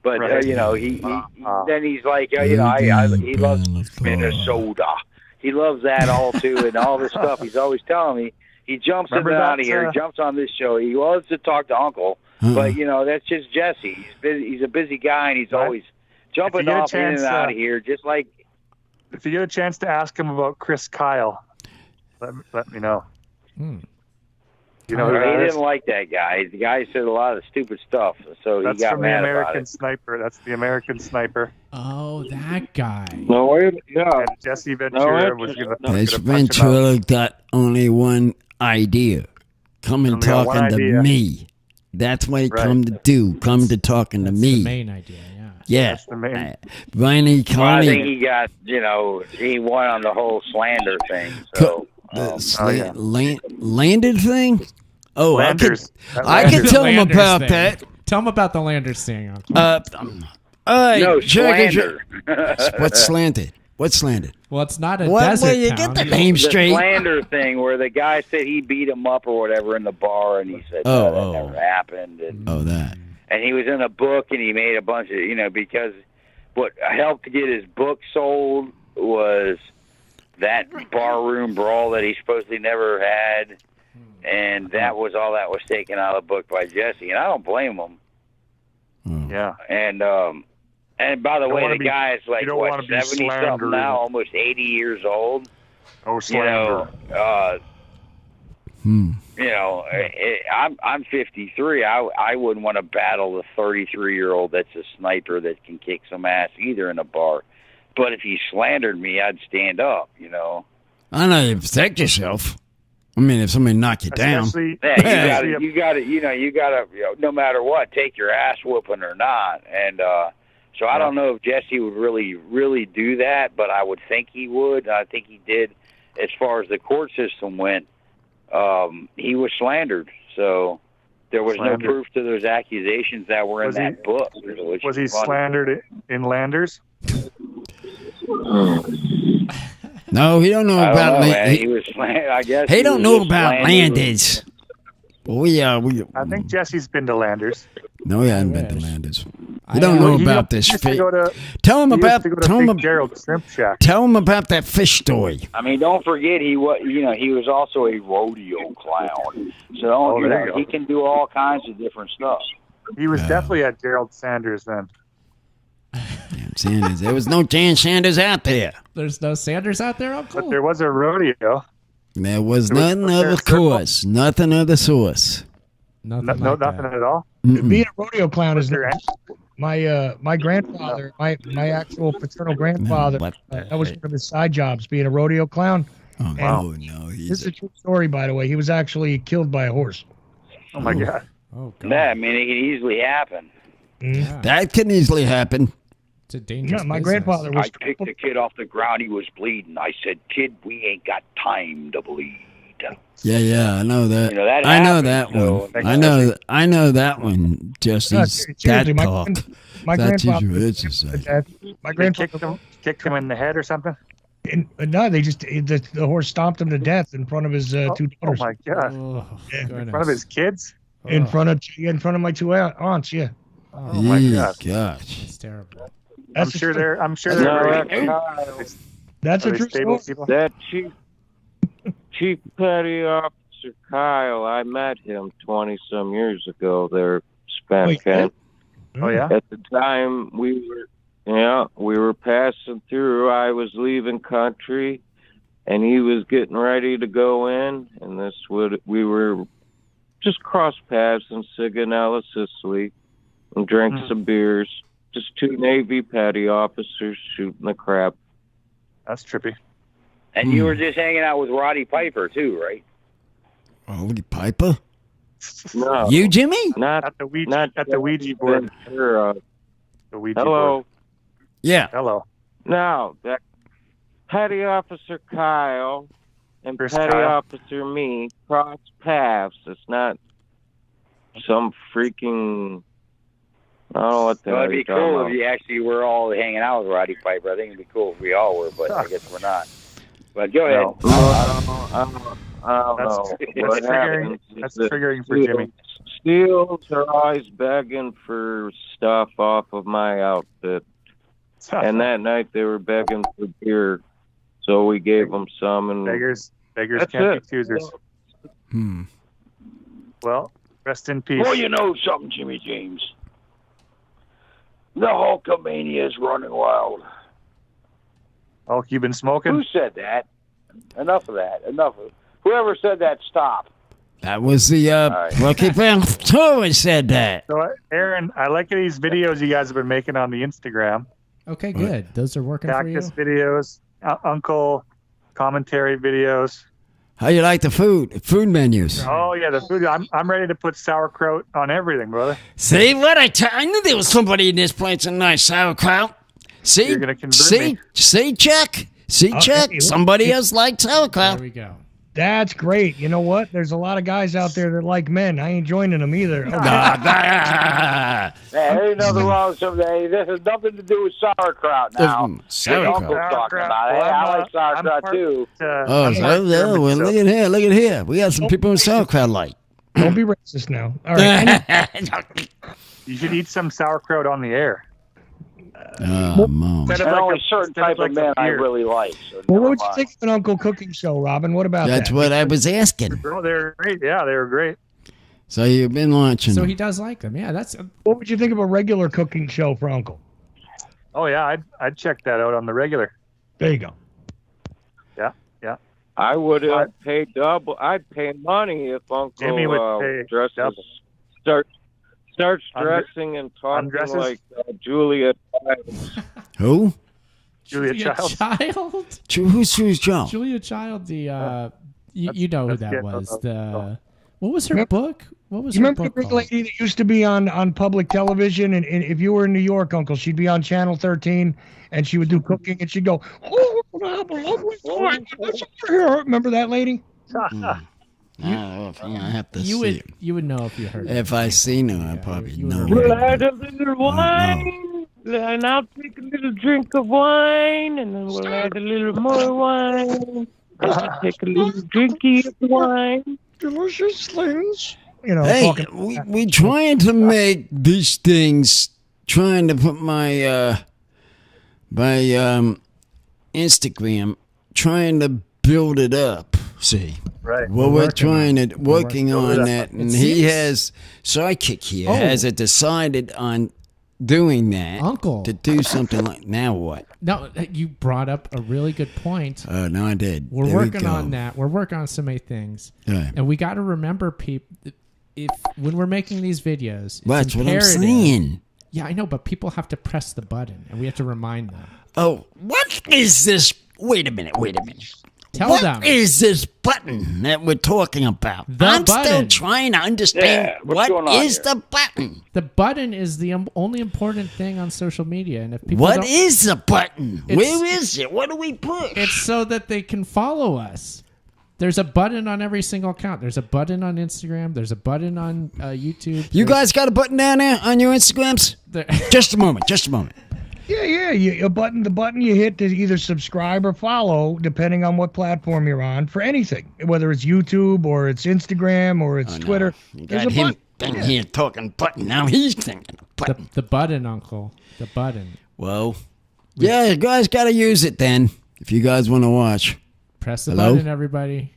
[SPEAKER 11] But he then he's like, he loves Minnesota. He loves that all too, and all this stuff. He's always telling me. He jumps in and out of here. He jumps on this show. He loves to talk to Uncle, but that's just Jesse. He's busy. He's a busy guy, and he's always jumping off in and out of here, just like.
[SPEAKER 10] If you get a chance to ask him about Chris Kyle, let me know. You know,
[SPEAKER 11] he didn't like that guy. The guy said a lot of stupid stuff, so he got mad about it.
[SPEAKER 10] Sniper. That's the American Sniper.
[SPEAKER 8] Oh, that guy.
[SPEAKER 10] No, wait, yeah. And Jesse Ventura was going to.
[SPEAKER 6] Jesse Ventura got only one idea: come and talking to me. That's what he come to do. Come to talking to me.
[SPEAKER 8] The main idea.
[SPEAKER 6] Yeah.
[SPEAKER 10] That's the main.
[SPEAKER 6] Ronnie Connie.
[SPEAKER 11] I think he got, he won on the whole slander thing. So.
[SPEAKER 6] Landed thing? Oh,
[SPEAKER 10] Landers.
[SPEAKER 6] I can tell him about that.
[SPEAKER 8] Tell him about the Landers thing, Uncle.
[SPEAKER 11] No, slander.
[SPEAKER 6] What's slanted? What's slanted?
[SPEAKER 8] Well, it's not a desert
[SPEAKER 6] you
[SPEAKER 8] town.
[SPEAKER 6] get the name straight.
[SPEAKER 11] The slander thing where the guy said he beat him up or whatever in the bar, and he said that never happened. And,
[SPEAKER 6] that.
[SPEAKER 11] And he was in a book, and he made a bunch of, because what helped to get his book sold was that barroom brawl that he supposedly never had, and that was all that was taken out of the book by Jesse, and I don't blame him.
[SPEAKER 10] Yeah.
[SPEAKER 11] And by the way, the guy is like, 70-something now, almost 80 years old.
[SPEAKER 10] Oh, slander.
[SPEAKER 11] I'm 53. I wouldn't want to battle a 33-year-old that's a sniper that can kick some ass either in a bar. But if he slandered me, I'd stand up.
[SPEAKER 6] I know you protect yourself. I mean, if somebody knock you down,
[SPEAKER 11] you got to, no matter what, take your ass whooping or not. And so I don't know if Jesse would really do that, but I would think he would. I think he did. As far as the court system went, he was slandered. So there was no proof to those accusations that were in that book.
[SPEAKER 10] Was he slandered in Landers?
[SPEAKER 6] No, he don't know about Landers.
[SPEAKER 11] He was slandered. I guess
[SPEAKER 6] he don't know about Landers.
[SPEAKER 10] I think Jesse's been to Landers.
[SPEAKER 6] No, he hasn't been to Landers. He don't know about this fish. Tell him about
[SPEAKER 10] Gerald Shrimp Shack.
[SPEAKER 6] Tell him about that fish story.
[SPEAKER 11] I mean, don't forget he was also a rodeo clown. So he can do all kinds of different stuff.
[SPEAKER 10] He was definitely at Gerald Sanders then.
[SPEAKER 6] Damn Sanders. There was no damn Sanders out there.
[SPEAKER 8] There's no Sanders out there, Uncle?
[SPEAKER 10] But there was a rodeo.
[SPEAKER 6] There was nothing of the course. Nothing of the source.
[SPEAKER 8] Nothing
[SPEAKER 10] nothing at all.
[SPEAKER 5] Being a rodeo clown is my grandfather, my actual paternal grandfather. That was one of his side jobs, being a rodeo clown.
[SPEAKER 6] Oh, no.
[SPEAKER 5] This is a true story, by the way. He was actually killed by a horse.
[SPEAKER 10] Oh, my God.
[SPEAKER 8] Oh, God.
[SPEAKER 11] Yeah, I mean, it can easily happen.
[SPEAKER 5] Yeah.
[SPEAKER 6] That can easily happen.
[SPEAKER 8] It's a dangerous
[SPEAKER 5] my
[SPEAKER 8] business.
[SPEAKER 5] grandfather was.
[SPEAKER 11] I picked the kid off the ground. He was bleeding. I said, "Kid, we ain't got time to bleed."
[SPEAKER 6] Yeah, I know that.
[SPEAKER 11] You know, that
[SPEAKER 6] I know
[SPEAKER 11] happens,
[SPEAKER 6] that
[SPEAKER 11] so-
[SPEAKER 6] one. I know that one. Jesse's
[SPEAKER 5] seriously,
[SPEAKER 6] dad talk.
[SPEAKER 5] my
[SPEAKER 6] That's his
[SPEAKER 5] grandfather.
[SPEAKER 6] religion.
[SPEAKER 5] My
[SPEAKER 10] They
[SPEAKER 5] grandfather.
[SPEAKER 10] kicked him in the head or something?
[SPEAKER 5] No, they just the horse stomped him to death in front of his two
[SPEAKER 10] Oh,
[SPEAKER 5] daughters.
[SPEAKER 10] my God.
[SPEAKER 8] Oh,
[SPEAKER 10] In front of his kids?
[SPEAKER 5] In front of my two aunts. Yeah.
[SPEAKER 10] Oh, my God.
[SPEAKER 6] Gosh.
[SPEAKER 8] It's terrible.
[SPEAKER 10] I'm sure they're
[SPEAKER 5] That's
[SPEAKER 10] Are
[SPEAKER 5] a
[SPEAKER 10] they
[SPEAKER 5] true
[SPEAKER 10] stable
[SPEAKER 5] story.
[SPEAKER 10] people?
[SPEAKER 9] That Chief Petty Officer Kyle, I met him 20-some years ago there, Spokane.
[SPEAKER 10] Oh, yeah?
[SPEAKER 9] At the time we were passing through. I was leaving country, and he was getting ready to go in, and we were just cross paths in Sigonella, Sicily, and drank some beers. Just two Navy petty officers shooting the crap.
[SPEAKER 10] That's trippy.
[SPEAKER 11] And you were just hanging out with Roddy Piper too, right?
[SPEAKER 6] Roddy Piper?
[SPEAKER 9] No,
[SPEAKER 6] You, Jimmy?
[SPEAKER 9] not
[SPEAKER 10] At the Ouija board. The Ouija
[SPEAKER 9] Hello.
[SPEAKER 10] board.
[SPEAKER 6] Yeah.
[SPEAKER 10] Hello.
[SPEAKER 9] No, that Petty Officer Kyle and
[SPEAKER 10] Chris
[SPEAKER 9] Petty
[SPEAKER 10] Kyle.
[SPEAKER 9] Officer me cross paths. It's not some freaking. I don't know what the
[SPEAKER 11] Well,
[SPEAKER 9] hell
[SPEAKER 11] it'd be
[SPEAKER 9] you're talking
[SPEAKER 11] cool
[SPEAKER 9] about.
[SPEAKER 11] if you actually were all hanging out with Roddy Piper. I think it'd be cool if we all were, but I guess we're not. But go ahead.
[SPEAKER 9] No, I don't know. What happens is
[SPEAKER 10] That's
[SPEAKER 9] that
[SPEAKER 10] triggering for Jimmy.
[SPEAKER 9] Steels are always begging for stuff off of my outfit. And that night they were begging for beer, so we gave them some. And
[SPEAKER 10] Beggars
[SPEAKER 9] That's
[SPEAKER 10] can't
[SPEAKER 9] it.
[SPEAKER 10] be choosers. Well, rest in peace.
[SPEAKER 11] Well, you know something, Jimmy James. The Hulkamania is running wild.
[SPEAKER 10] Oh, you been smoking?
[SPEAKER 11] Who said that? Enough of that. Enough of whoever said that. Stop.
[SPEAKER 6] That was the
[SPEAKER 11] right.
[SPEAKER 6] Lucky Tour said that.
[SPEAKER 10] So, Aaron, I like these videos you guys have been making on the Instagram.
[SPEAKER 8] Okay, good. Those are working for you?
[SPEAKER 10] Cactus videos, Uncle commentary videos.
[SPEAKER 6] How you like the food? Food menus.
[SPEAKER 10] Oh yeah, the food. I'm ready to put sauerkraut on everything, brother.
[SPEAKER 6] See what I knew there was somebody in this place with nice sauerkraut. See,
[SPEAKER 10] You're gonna convert me.
[SPEAKER 6] see, Chuck. See, Chuck.
[SPEAKER 5] hey,
[SPEAKER 6] Somebody else likes sauerkraut.
[SPEAKER 8] There we go.
[SPEAKER 5] That's great. You know what? There's a lot of guys out there that like men. I ain't joining them either.
[SPEAKER 11] Hey, ain't nothing wrong with something. Hey, this has nothing to do with sauerkraut now.
[SPEAKER 6] Sauerkraut.
[SPEAKER 11] Uncle's talking about it. Hey, I like sauerkraut too.
[SPEAKER 6] Oh, well, look at here. We got some people in sauerkraut like.
[SPEAKER 5] Don't be racist now. All right.
[SPEAKER 10] You should eat some sauerkraut on the air.
[SPEAKER 6] Mom.
[SPEAKER 10] Instead of
[SPEAKER 11] And
[SPEAKER 10] like
[SPEAKER 11] only
[SPEAKER 10] a
[SPEAKER 11] certain
[SPEAKER 10] instead of
[SPEAKER 11] type
[SPEAKER 10] like
[SPEAKER 11] of
[SPEAKER 10] a
[SPEAKER 11] men I
[SPEAKER 10] beer.
[SPEAKER 11] really like. So
[SPEAKER 5] Well,
[SPEAKER 11] never
[SPEAKER 5] what would you
[SPEAKER 11] mind.
[SPEAKER 5] think of an Uncle cooking show, Robin? What about
[SPEAKER 6] That's
[SPEAKER 5] that?
[SPEAKER 6] what I was asking.
[SPEAKER 10] Oh, they were great. Yeah, they were great.
[SPEAKER 6] So you've been watching.
[SPEAKER 8] So
[SPEAKER 6] them.
[SPEAKER 8] he does like them. Yeah, that's
[SPEAKER 5] What would you think of a regular cooking show for Uncle?
[SPEAKER 10] Oh yeah, I'd check that out on the regular.
[SPEAKER 5] There you go.
[SPEAKER 10] Yeah, yeah.
[SPEAKER 9] I would have paid double. I'd pay money if Uncle
[SPEAKER 10] Jimmy would pay
[SPEAKER 9] dresses
[SPEAKER 10] double.
[SPEAKER 9] starts dressing and talking
[SPEAKER 10] undresses?
[SPEAKER 9] like Julia Childs.
[SPEAKER 6] Who?
[SPEAKER 10] Julia
[SPEAKER 8] Child.
[SPEAKER 6] Who's Joe?
[SPEAKER 8] Julia Child. The you know who
[SPEAKER 10] that's
[SPEAKER 8] that
[SPEAKER 10] good.
[SPEAKER 8] was. The what was her book? What was
[SPEAKER 5] You
[SPEAKER 8] her
[SPEAKER 5] remember the
[SPEAKER 8] book
[SPEAKER 5] big
[SPEAKER 8] called?
[SPEAKER 5] lady that used to be on public television, and if you were in New York, Uncle, she'd be on Channel 13, and she would do cooking, and she'd go, "Oh, I have a lovely time. What's over here?" Remember that lady?
[SPEAKER 6] I have to
[SPEAKER 8] You
[SPEAKER 6] see
[SPEAKER 8] would
[SPEAKER 6] it.
[SPEAKER 8] you would know if you heard.
[SPEAKER 6] If I seen her, I probably
[SPEAKER 8] you
[SPEAKER 6] know.
[SPEAKER 8] would
[SPEAKER 9] We'll
[SPEAKER 8] know.
[SPEAKER 9] add a little wine, and I'll take a little drink of wine, and then we'll add a little more wine. I'll take a little drinky of wine.
[SPEAKER 5] Delicious things. You know,
[SPEAKER 6] Hey,
[SPEAKER 5] talking.
[SPEAKER 6] we trying to make these things. Trying to put my Instagram. Trying to build it up. See.
[SPEAKER 10] Right.
[SPEAKER 6] Well, we're working
[SPEAKER 10] on
[SPEAKER 6] on
[SPEAKER 10] it.
[SPEAKER 6] that, and
[SPEAKER 8] It
[SPEAKER 6] he
[SPEAKER 8] seems-
[SPEAKER 6] has sidekick here
[SPEAKER 8] Oh.
[SPEAKER 6] has it decided on doing that,
[SPEAKER 8] Uncle,
[SPEAKER 6] to do something like now what?
[SPEAKER 8] No, you brought up a really good point.
[SPEAKER 6] No, I did.
[SPEAKER 8] We're working on that. We're working on so many things, and we got to remember, people, if when we're making these videos,
[SPEAKER 6] that's what I'm saying.
[SPEAKER 8] Yeah, I know, but people have to press the button, and we have to remind them.
[SPEAKER 6] Oh, what is this? Wait a minute.
[SPEAKER 8] Tell them.
[SPEAKER 6] What is this button that we're talking about? I'm still trying to understand what is the button.
[SPEAKER 8] The button is the only important thing on social media, and if people
[SPEAKER 6] what is the button? Where is it? What do we push?
[SPEAKER 8] It's so that they can follow us. There's a button on every single account. There's a button on Instagram. There's a button on YouTube.
[SPEAKER 6] You guys got a button down there on your Instagrams? Just a moment.
[SPEAKER 5] Yeah. The button you hit to either subscribe or follow, depending on what platform you're on, for anything, whether it's YouTube or it's Instagram or it's Twitter.
[SPEAKER 6] You got him here talking button. Now he's thinking button.
[SPEAKER 8] The button, Uncle. The button.
[SPEAKER 6] Well, yeah, you guys got to use it then if you guys want to watch.
[SPEAKER 8] Press the button, everybody.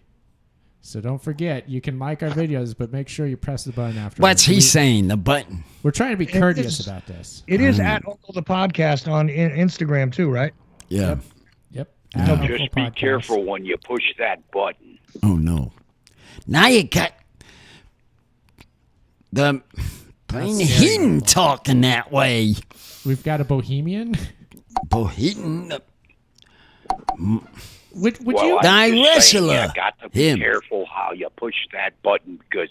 [SPEAKER 8] So don't forget, you can like our videos, but make sure you press the button after.
[SPEAKER 6] What's he saying? The button.
[SPEAKER 8] We're trying to be courteous about this.
[SPEAKER 5] It is at Uncle the Podcast on Instagram too, right?
[SPEAKER 6] Yeah.
[SPEAKER 8] Yep.
[SPEAKER 11] Just be careful when you push that button.
[SPEAKER 6] Oh, no. Now you got the Bohemian talking that way.
[SPEAKER 8] We've got a Bohemian?
[SPEAKER 6] Bohemian.
[SPEAKER 8] Would
[SPEAKER 11] well,
[SPEAKER 8] you?
[SPEAKER 6] Wrestler.
[SPEAKER 11] You got to be careful how you push that button because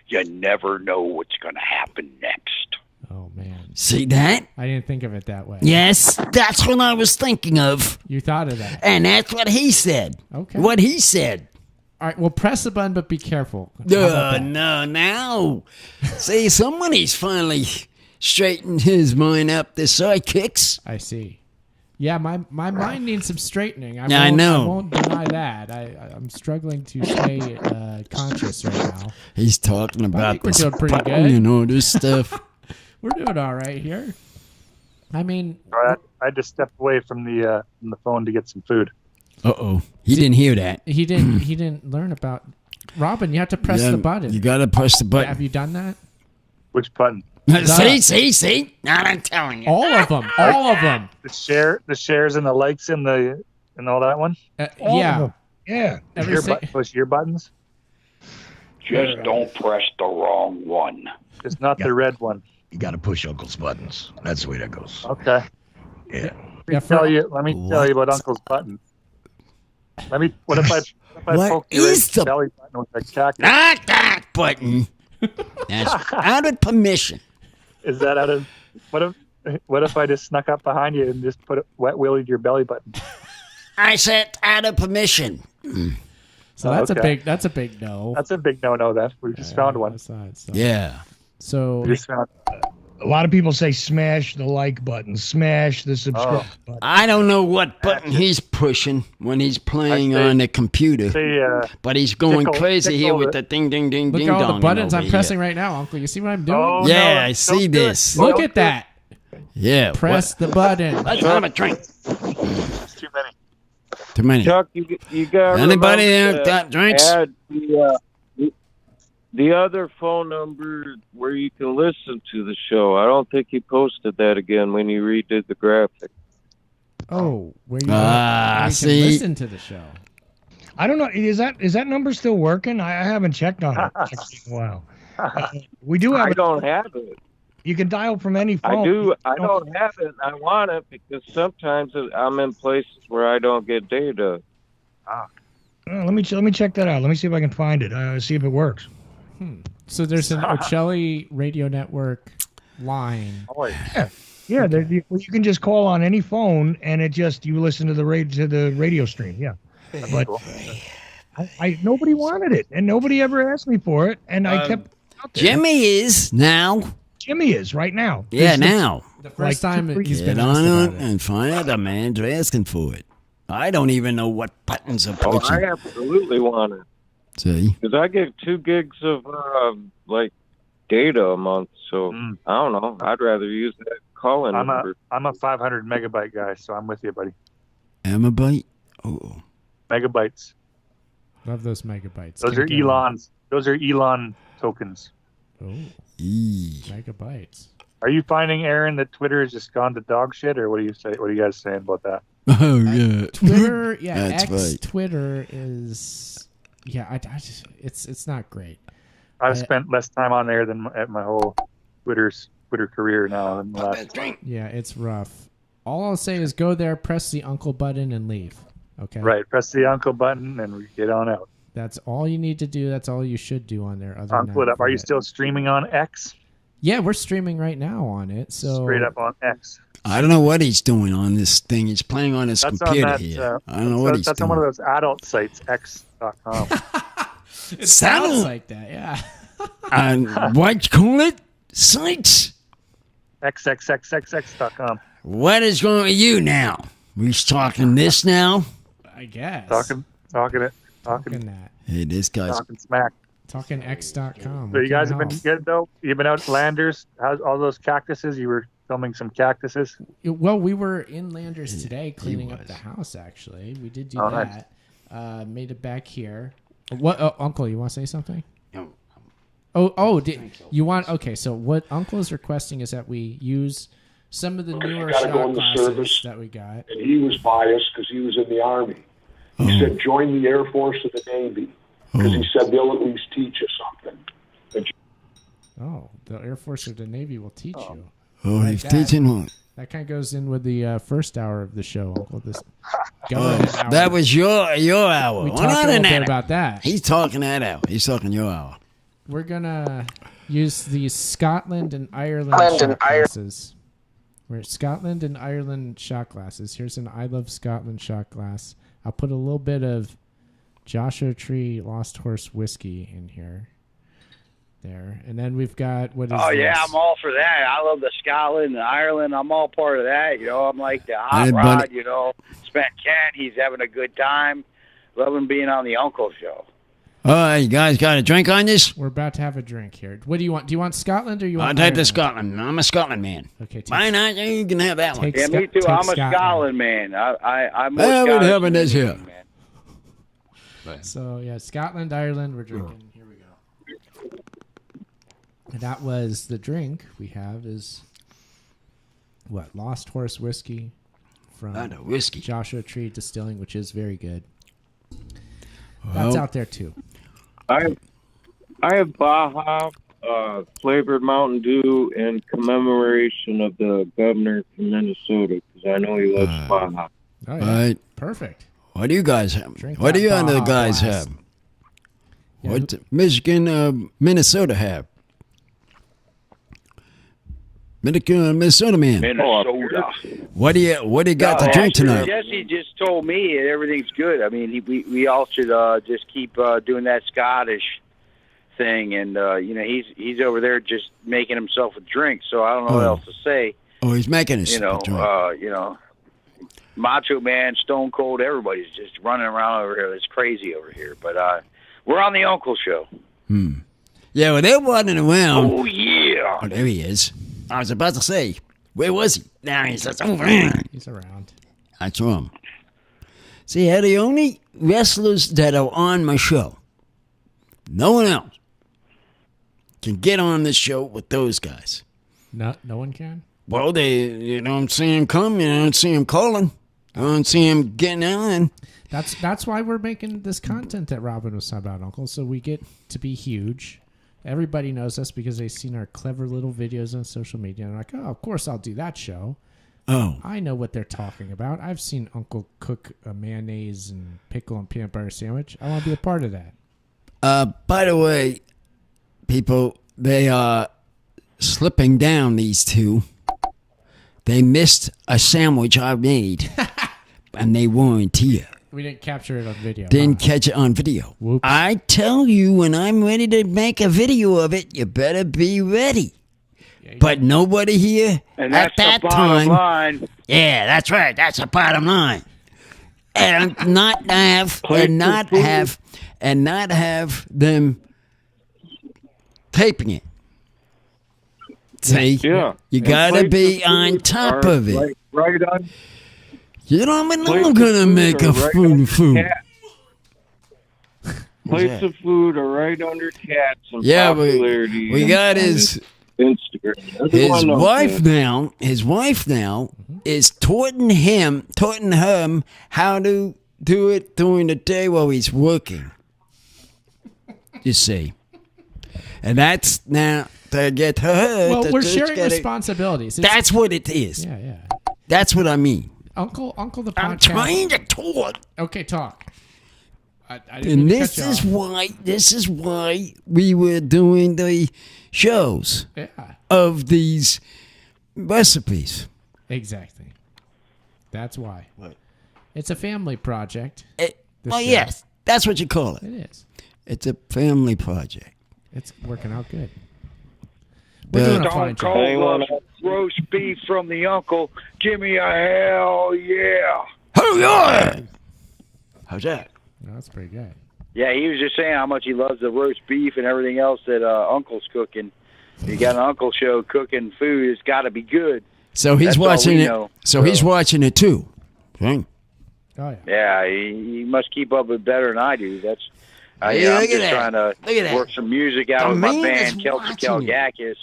[SPEAKER 11] you never know what's going to happen next.
[SPEAKER 8] Oh, man.
[SPEAKER 6] See that?
[SPEAKER 8] I didn't think of it that way.
[SPEAKER 6] Yes, that's what I was thinking of.
[SPEAKER 8] You thought of that.
[SPEAKER 6] And that's what he said.
[SPEAKER 8] Okay.
[SPEAKER 6] What he said.
[SPEAKER 8] All right, well, press the button, but be careful.
[SPEAKER 6] No. See, somebody's finally straightened his mind up. The sidekicks.
[SPEAKER 8] I see. Yeah, my mind needs some straightening.
[SPEAKER 6] I know.
[SPEAKER 8] I won't deny that. I'm struggling to stay conscious right now.
[SPEAKER 6] He's talking about this
[SPEAKER 8] we're doing pretty
[SPEAKER 6] button
[SPEAKER 8] good.
[SPEAKER 6] and all this stuff.
[SPEAKER 8] We're doing all right here. I mean,
[SPEAKER 10] I just stepped away from the phone to get some food.
[SPEAKER 6] Uh-oh. He didn't hear that.
[SPEAKER 8] He didn't learn about Robin. You have to press the button.
[SPEAKER 6] You got to press the button.
[SPEAKER 8] Have you done that?
[SPEAKER 10] Which button?
[SPEAKER 6] See. Now I'm telling you.
[SPEAKER 8] All of them.
[SPEAKER 10] The shares and the likes and all that one.
[SPEAKER 8] Yeah.
[SPEAKER 10] Push your buttons.
[SPEAKER 11] Just don't press the wrong one.
[SPEAKER 10] It's not the red one.
[SPEAKER 5] You got to push Uncle's buttons. That's the way that goes.
[SPEAKER 10] Okay.
[SPEAKER 5] Yeah.
[SPEAKER 10] Let me tell you about Uncle's button. What if I poke you in the belly button with a cactus?
[SPEAKER 6] Not that button. That's out of permission.
[SPEAKER 10] Is that out of what if I just snuck up behind you and just wet willied your belly button?
[SPEAKER 6] I said out of permission.
[SPEAKER 8] So that's a big no.
[SPEAKER 10] That's a big no. That we just found one.
[SPEAKER 6] Yeah.
[SPEAKER 8] So
[SPEAKER 10] we just found.
[SPEAKER 5] A lot of people say smash the like button, smash the subscribe button.
[SPEAKER 6] I don't know what button he's pushing when he's playing on the computer, but he's going crazy here with the ding, ding, ding,
[SPEAKER 8] look
[SPEAKER 6] ding,
[SPEAKER 8] at all
[SPEAKER 6] dong.
[SPEAKER 8] the buttons I'm pressing right now, Uncle. You see what I'm doing?
[SPEAKER 10] Oh,
[SPEAKER 6] yeah,
[SPEAKER 10] no,
[SPEAKER 6] I see this.
[SPEAKER 8] Look at that.
[SPEAKER 6] Yeah.
[SPEAKER 8] Press the button.
[SPEAKER 6] Let's have a drink.
[SPEAKER 10] It's too many.
[SPEAKER 6] Too many.
[SPEAKER 9] Chuck, you got
[SPEAKER 6] anybody there got drinks?
[SPEAKER 9] Add the other phone number where you can listen to the show. I don't think he posted that again when you redid the graphic.
[SPEAKER 8] Oh, where you can listen to the show.
[SPEAKER 5] I don't know. Is that number still working? I haven't checked on it in a while. We do have.
[SPEAKER 9] I don't have it.
[SPEAKER 5] You can dial from any phone.
[SPEAKER 9] I do. I don't have it. I want it because sometimes I'm in places where I don't get data.
[SPEAKER 5] Let me check that out. Let me see if I can find it. See if it works.
[SPEAKER 8] So there's an Ocelli Radio Network line.
[SPEAKER 10] Oh,
[SPEAKER 5] yeah. You can just call on any phone, and you listen to the radio stream. Yeah, but nobody wanted it, and nobody ever asked me for it, and I kept. Out there.
[SPEAKER 6] Jimmy is now.
[SPEAKER 5] Jimmy is right now.
[SPEAKER 6] Yeah, now.
[SPEAKER 8] The first time he's been
[SPEAKER 6] on
[SPEAKER 8] asked about it.
[SPEAKER 6] and find out the man's asking for it. I don't even know what buttons are pushing.
[SPEAKER 9] I absolutely want it.
[SPEAKER 6] See?
[SPEAKER 9] Because I get 2 gigs of data a month, so I don't know. I'd rather use that calling number.
[SPEAKER 10] I'm a 500 megabyte guy, so I'm with you, buddy.
[SPEAKER 6] Megabyte? Oh.
[SPEAKER 10] Megabytes.
[SPEAKER 8] Love those megabytes.
[SPEAKER 10] Those are Elon's. Those are Elon tokens.
[SPEAKER 8] Oh. Megabytes.
[SPEAKER 10] Are you finding, Aaron, that Twitter has just gone to dog shit, or what do you say? What are you guys saying about that?
[SPEAKER 6] Oh yeah,
[SPEAKER 8] Twitter. Yeah,
[SPEAKER 6] That's
[SPEAKER 8] X
[SPEAKER 6] right.
[SPEAKER 8] Twitter is. Yeah, I just it's not great.
[SPEAKER 10] I've spent less time on there than at my whole Twitter career now. In the last
[SPEAKER 8] Yeah, it's rough. All I'll say is go there, press the uncle button, and leave. Okay.
[SPEAKER 10] Right, press the uncle button and we get on out.
[SPEAKER 8] That's all you need to do. That's all you should do on there. Other
[SPEAKER 10] Uncle it
[SPEAKER 8] than
[SPEAKER 10] up. Are you still streaming on X?
[SPEAKER 8] Yeah, we're streaming right now on it. So
[SPEAKER 10] Straight up on X.
[SPEAKER 6] I don't know what he's doing on this thing. He's playing on his
[SPEAKER 10] That's
[SPEAKER 6] computer
[SPEAKER 10] on that.
[SPEAKER 6] here. I don't know what he's
[SPEAKER 10] That's
[SPEAKER 6] doing.
[SPEAKER 10] on one of those adult sites, X.com.
[SPEAKER 8] It sounds like that, yeah.
[SPEAKER 6] And what you call it? Sites?
[SPEAKER 10] XXXXX.com.
[SPEAKER 6] What is going with you now? We talking this now?
[SPEAKER 8] I guess.
[SPEAKER 10] Talking
[SPEAKER 8] that.
[SPEAKER 6] Hey, this guy's
[SPEAKER 10] talking smack.
[SPEAKER 8] Talking X.com.
[SPEAKER 10] So you guys have been good though? You've been out at Landers? How's all those cactuses? You were filming some cactuses?
[SPEAKER 8] Well, we were in Landers today cleaning up the house, actually. We did do that.
[SPEAKER 10] Nice.
[SPEAKER 8] Made it back here. What, Uncle, you want to say something?
[SPEAKER 6] No.
[SPEAKER 8] You want, okay, so what Uncle is requesting is that we use some of the newer
[SPEAKER 12] gotta
[SPEAKER 8] shot
[SPEAKER 12] go in the
[SPEAKER 8] glasses
[SPEAKER 12] service.
[SPEAKER 8] that we got.
[SPEAKER 12] And he was biased because he was in the Army. He said, join the Air Force or the Navy. Because he said they'll at least teach you something.
[SPEAKER 8] Oh, the Air Force or the Navy will teach you.
[SPEAKER 6] Oh,
[SPEAKER 8] Like
[SPEAKER 6] he's
[SPEAKER 8] that.
[SPEAKER 6] teaching what?
[SPEAKER 8] That kind of goes in with the first hour of the show, Uncle. This
[SPEAKER 6] That was your hour.
[SPEAKER 8] We
[SPEAKER 6] Well,
[SPEAKER 8] talked
[SPEAKER 6] not
[SPEAKER 8] a little
[SPEAKER 6] an
[SPEAKER 8] bit
[SPEAKER 6] hour.
[SPEAKER 8] about that.
[SPEAKER 6] He's talking that hour. He's talking your hour.
[SPEAKER 8] We're gonna use the Scotland and Ireland shot glasses. We're Scotland and Ireland shot glasses. Here's an I Love Scotland shot glass. I'll put a little bit of Joshua Tree Lost Horse whiskey in here. There. And then we've got what is
[SPEAKER 11] Oh yeah,
[SPEAKER 8] this?
[SPEAKER 11] I'm all for that. I love the Scotland and Ireland. I'm all part of that. You know, I'm like the hot
[SPEAKER 6] Hey,
[SPEAKER 11] rod.
[SPEAKER 6] buddy.
[SPEAKER 11] You know, spent Ken. He's having a good time. Loving being on the Uncle Show.
[SPEAKER 6] All right, you guys got a drink on this?
[SPEAKER 8] We're about to have a drink here. What do you want? Do you want Scotland or you want
[SPEAKER 6] I'll take the
[SPEAKER 8] Ireland?
[SPEAKER 6] Scotland. I'm a Scotland man.
[SPEAKER 8] Okay,
[SPEAKER 6] Why not? You can have that one.
[SPEAKER 11] Yeah, me too. I'm a Scotland man. I'm more
[SPEAKER 6] Well, we're
[SPEAKER 11] Scottish
[SPEAKER 6] having
[SPEAKER 11] than
[SPEAKER 6] this here.
[SPEAKER 11] anything, man.
[SPEAKER 8] So yeah, Scotland, Ireland, we're drinking. Here we go. And that was the drink we have is what? Lost Horse whiskey from
[SPEAKER 6] whiskey.
[SPEAKER 8] Joshua Tree Distilling, which is very good. That's out there too.
[SPEAKER 9] I have Baja flavored Mountain Dew in commemoration of the governor from Minnesota because I know he loves Baja.
[SPEAKER 8] Oh,
[SPEAKER 6] All
[SPEAKER 8] yeah.
[SPEAKER 6] right.
[SPEAKER 8] Perfect.
[SPEAKER 6] What do you guys have?
[SPEAKER 8] Drink
[SPEAKER 6] What do
[SPEAKER 8] that
[SPEAKER 6] you other
[SPEAKER 8] Baja
[SPEAKER 6] guys
[SPEAKER 8] Blast.
[SPEAKER 6] have? What Michigan, Minnesota have? Minnesota man.
[SPEAKER 11] Minnesota.
[SPEAKER 6] What do you got to drink tonight?
[SPEAKER 11] Jesse just told me everything's good. I mean, we all should just keep doing that Scottish thing, and you know, he's over there just making himself a drink. So I don't know what else to say.
[SPEAKER 6] Oh, he's making us
[SPEAKER 11] You know,
[SPEAKER 6] a drink.
[SPEAKER 11] you know, Macho Man, Stone Cold, everybody's just running around over here. It's crazy over here. But we're on the Uncle Show.
[SPEAKER 6] Yeah, well, they're running around.
[SPEAKER 11] Oh yeah.
[SPEAKER 6] Oh, there he is. I was about to say, where was he? Now he's just over there.
[SPEAKER 8] He's around.
[SPEAKER 6] I saw him. See, they're the only wrestlers that are on my show. No one else can get on this show with those guys.
[SPEAKER 8] No one can.
[SPEAKER 6] Well, you don't see him come, you don't see him calling, you don't see him getting on.
[SPEAKER 8] That's why we're making this content that Robin was talking about, Uncle. So we get to be huge. Everybody knows us because they've seen our clever little videos on social media. And they're like, oh, of course I'll do that show.
[SPEAKER 6] Oh.
[SPEAKER 8] I know what they're talking about. I've seen Uncle cook a mayonnaise and pickle and peanut butter sandwich. I want to be a part of that.
[SPEAKER 6] By the way, people, they are slipping down, these two. They missed a sandwich I made, and they weren't here.
[SPEAKER 8] We didn't capture it on video.
[SPEAKER 6] Didn't catch it on video.
[SPEAKER 8] Whoops.
[SPEAKER 6] I tell you, when I'm ready to make a video of it, you better be ready. But nobody here
[SPEAKER 11] And
[SPEAKER 6] at
[SPEAKER 11] that's
[SPEAKER 6] that
[SPEAKER 11] the bottom
[SPEAKER 6] time.
[SPEAKER 11] line.
[SPEAKER 6] Yeah, that's right. That's the bottom line. And not have them taping it. See,
[SPEAKER 9] Yeah.
[SPEAKER 6] you
[SPEAKER 9] And
[SPEAKER 6] gotta
[SPEAKER 9] plates
[SPEAKER 6] be
[SPEAKER 9] of
[SPEAKER 6] on
[SPEAKER 9] food
[SPEAKER 6] top
[SPEAKER 9] are
[SPEAKER 6] of it.
[SPEAKER 9] Right on.
[SPEAKER 6] You don't even know
[SPEAKER 9] Plates
[SPEAKER 6] I'm
[SPEAKER 9] of
[SPEAKER 6] gonna
[SPEAKER 9] food
[SPEAKER 6] make
[SPEAKER 9] are
[SPEAKER 6] a
[SPEAKER 9] right
[SPEAKER 6] food.
[SPEAKER 9] Plates of food are right under cats and
[SPEAKER 6] Yeah,
[SPEAKER 9] popularity.
[SPEAKER 6] we got
[SPEAKER 9] on
[SPEAKER 6] his.
[SPEAKER 9] Instagram.
[SPEAKER 6] His wife now is taughting him how to do it during the day while he's working. You see. And that's now to get her.
[SPEAKER 8] Well, we're sharing responsibilities.
[SPEAKER 6] That's what it is.
[SPEAKER 8] Yeah.
[SPEAKER 6] That's what I mean.
[SPEAKER 8] Uncle the podcast.
[SPEAKER 6] I'm trying to talk.
[SPEAKER 8] Okay, talk.
[SPEAKER 6] And this is why we were doing the shows of these recipes.
[SPEAKER 8] Exactly. That's why. What? It's a family project.
[SPEAKER 6] Yes, that's what you call it.
[SPEAKER 8] It is.
[SPEAKER 6] It's a family project.
[SPEAKER 8] It's working out good. We're doing a fine job.
[SPEAKER 11] Cold roast beef from the uncle. Give me a hell yeah.
[SPEAKER 6] Hell yeah! How's that?
[SPEAKER 8] No, that's pretty good.
[SPEAKER 11] Yeah, he was just saying how much he loves the roast beef and everything else that Uncle's cooking. You got an Uncle show cooking food. It's got to be good.
[SPEAKER 6] So he's watching it. So he's watching it too. Right?
[SPEAKER 8] Oh yeah.
[SPEAKER 11] Yeah, he must keep up with better than I do. That's. I'm just trying to work some music out with my band, Kelsey Kelgakis.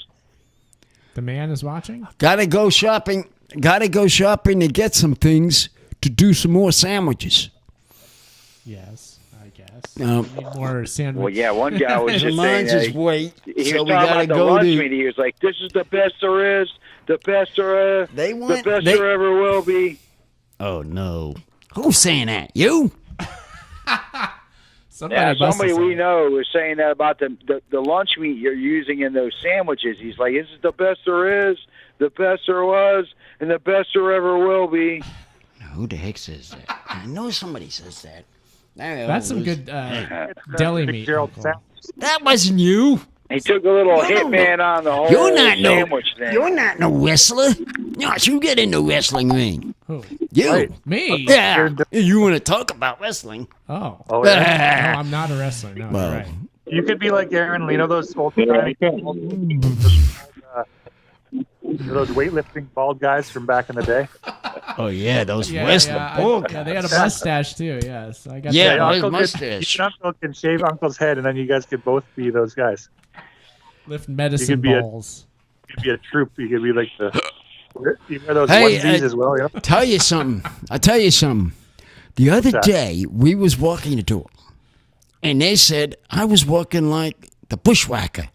[SPEAKER 8] The man is watching?
[SPEAKER 6] Gotta go shopping to get some things to do some more sandwiches.
[SPEAKER 8] Yes, I guess.
[SPEAKER 6] Need
[SPEAKER 8] more sandwiches.
[SPEAKER 11] Well, yeah, one guy was just saying
[SPEAKER 6] just wait.
[SPEAKER 11] He was talking about the lunch meat. He was like, this is the best there is, the best there is, the best there ever will be.
[SPEAKER 6] Oh, no. Who's saying that? You?
[SPEAKER 11] Somebody we know was saying that about the lunch meat you're using in those sandwiches. He's like, this is the best there is, the best there was, and the best there ever will be.
[SPEAKER 6] Who the heck says that? I know somebody says that.
[SPEAKER 8] That's some good deli meat.
[SPEAKER 6] That wasn't you.
[SPEAKER 11] He took a little hitman on the whole sandwich thing.
[SPEAKER 6] You're not no wrestler. Not you get in the wrestling ring.
[SPEAKER 8] Who?
[SPEAKER 6] You.
[SPEAKER 8] Right. Me?
[SPEAKER 6] Yeah. You want to talk about wrestling.
[SPEAKER 8] Oh.
[SPEAKER 10] Yeah.
[SPEAKER 8] No, I'm not a wrestler. No, you're right.
[SPEAKER 10] You could be like Aaron Leno, those old guys. Those weightlifting bald guys from back in the day.
[SPEAKER 6] Oh yeah, those wrestling bald guys.
[SPEAKER 8] Yeah, they had a mustache too. Yes, I got
[SPEAKER 6] that.
[SPEAKER 10] Uncle
[SPEAKER 6] mustache.
[SPEAKER 10] Uncle can shave Uncle's head, and then you guys could both be those guys.
[SPEAKER 8] Lift medicine balls.
[SPEAKER 10] You could be a troop. You could be like you wear those onesies as well. Yeah.
[SPEAKER 6] Tell you something. I'll tell you something. The other day we was walking the door, and they said I was walking like the bushwhacker.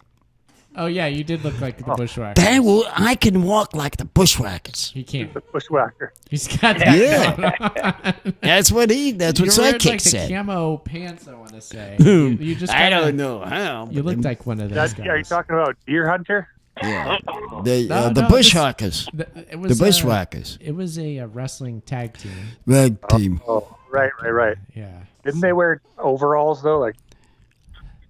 [SPEAKER 8] Oh yeah, you did look like the bushwhacker.
[SPEAKER 6] I can walk like the bushwhackers.
[SPEAKER 8] He can't.
[SPEAKER 10] The bushwhacker.
[SPEAKER 8] He's got that.
[SPEAKER 6] Yeah. That's what Sidekick
[SPEAKER 8] like
[SPEAKER 6] said.
[SPEAKER 8] The camo pants, I want to say. You just
[SPEAKER 6] I don't know how.
[SPEAKER 8] You looked like one of those guys.
[SPEAKER 10] Are you talking about Deer Hunter?
[SPEAKER 6] Yeah. The bushwhackers. The bushwhackers.
[SPEAKER 8] It was a wrestling tag team.
[SPEAKER 6] Rag team.
[SPEAKER 10] Oh, right.
[SPEAKER 8] Yeah.
[SPEAKER 10] Didn't they wear overalls though? Like.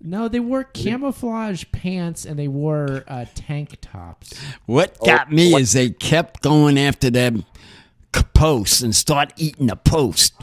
[SPEAKER 8] No, they wore camouflage pants and they wore tank tops.
[SPEAKER 6] What got me is they kept going after them posts and start eating the post.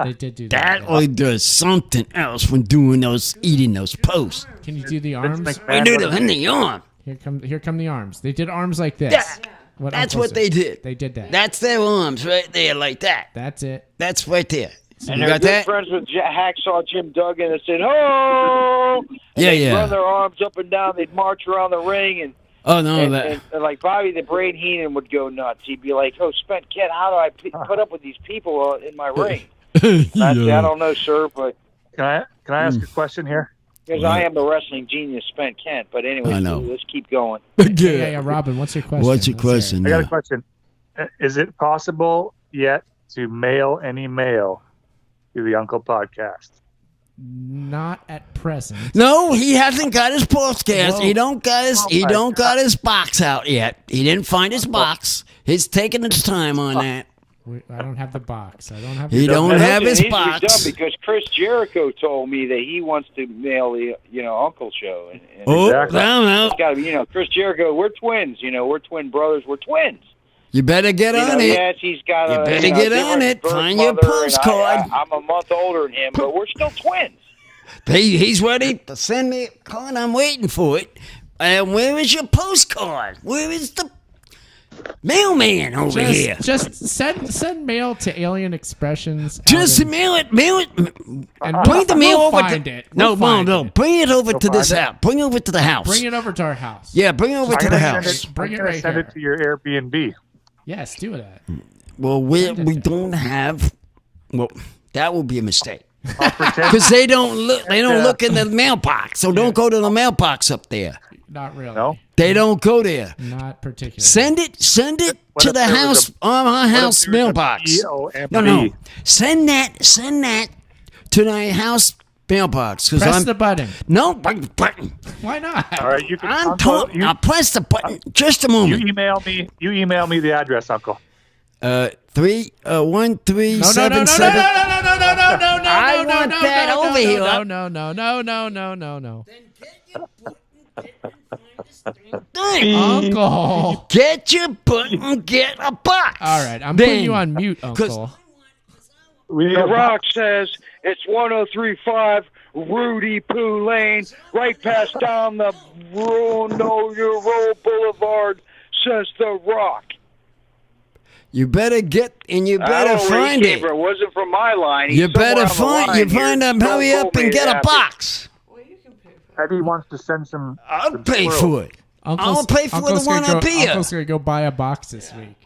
[SPEAKER 8] They did do that.
[SPEAKER 6] That or does something else when eating those posts.
[SPEAKER 8] Can you do the arms?
[SPEAKER 6] I do them in the arm.
[SPEAKER 8] Here come the arms. They did arms like this.
[SPEAKER 6] Yeah. That's what they did.
[SPEAKER 8] They did that.
[SPEAKER 6] That's their arms right there, like that.
[SPEAKER 8] That's it.
[SPEAKER 6] That's right there. So
[SPEAKER 11] and they're good friends with Hacksaw Jim Duggan that said, "Oh!" They'd run their arms up and down. They'd march around the ring, and and like Bobby the Brain Heenan would go nuts. He'd be like, "Oh, Spent Kent, how do I put up with these people in my ring?" I don't know, sir, but
[SPEAKER 10] can I ask a question here?
[SPEAKER 11] Because I am the wrestling genius, Spent Kent. But anyway, let's keep going.
[SPEAKER 8] Yeah, Robin, what's your question?
[SPEAKER 6] What's your question?
[SPEAKER 10] I got a question. Is it possible yet to mail any mail to the Uncle Podcast?
[SPEAKER 8] Not at present.
[SPEAKER 6] No, he hasn't got his postcast. Whoa. He don't got his box out yet. He didn't find his box. He's taking his time on that.
[SPEAKER 8] I don't have the box.
[SPEAKER 6] He don't have his box.
[SPEAKER 11] Dumb because Chris Jericho told me that he wants to mail the Uncle show. And
[SPEAKER 6] it's
[SPEAKER 11] got to be, Chris Jericho. We're twins. We're twin brothers. We're twins.
[SPEAKER 6] You better get on it.
[SPEAKER 11] Yes, he's got.
[SPEAKER 6] You better get on it. Find your postcard.
[SPEAKER 11] I'm a month older than him, but we're still twins.
[SPEAKER 6] He's ready to send me a card. I'm waiting for it. And where is your postcard? Where is the? Mailman over here.
[SPEAKER 8] Just send mail to Alien Expressions.
[SPEAKER 6] Just mail it,
[SPEAKER 8] and
[SPEAKER 6] bring the mail over.
[SPEAKER 8] Find it.
[SPEAKER 6] No, bring it over to this house. Bring it over to the house.
[SPEAKER 8] Bring it over to our house.
[SPEAKER 6] Yeah, bring it over to the house.
[SPEAKER 8] Bring it right
[SPEAKER 10] send
[SPEAKER 8] here.
[SPEAKER 10] it to your Airbnb.
[SPEAKER 8] Yes, do that.
[SPEAKER 6] Well, we don't have. Well, that would be a mistake. Because they don't look. They don't look in the mailbox. So don't go to the mailbox up there.
[SPEAKER 8] Not really.
[SPEAKER 10] No.
[SPEAKER 6] They don't go there.
[SPEAKER 8] Not particularly.
[SPEAKER 6] Send it to the house on our house mailbox. No. Send that to the house mailbox.
[SPEAKER 8] Press the button.
[SPEAKER 6] No button.
[SPEAKER 8] Why not?
[SPEAKER 10] All right, you can.
[SPEAKER 6] I'll press the button. Just a moment.
[SPEAKER 10] You email me the address, Uncle.
[SPEAKER 6] 137. I want that over here.
[SPEAKER 8] No.
[SPEAKER 6] Uncle, get your button, get a box.
[SPEAKER 8] All right, I'm putting you on mute, Uncle.
[SPEAKER 11] The Rock says it's 1035 Rudy Poo Lane, right past down the Road Boulevard, says The Rock.
[SPEAKER 6] You better get and you better find it.
[SPEAKER 11] It wasn't from my line.
[SPEAKER 6] You better find them. Hurry up and get a box.
[SPEAKER 10] Eddie wants to send some.
[SPEAKER 6] I'll pay for it. I'll pay for the one up here.
[SPEAKER 8] Uncle's gonna go buy a box this week.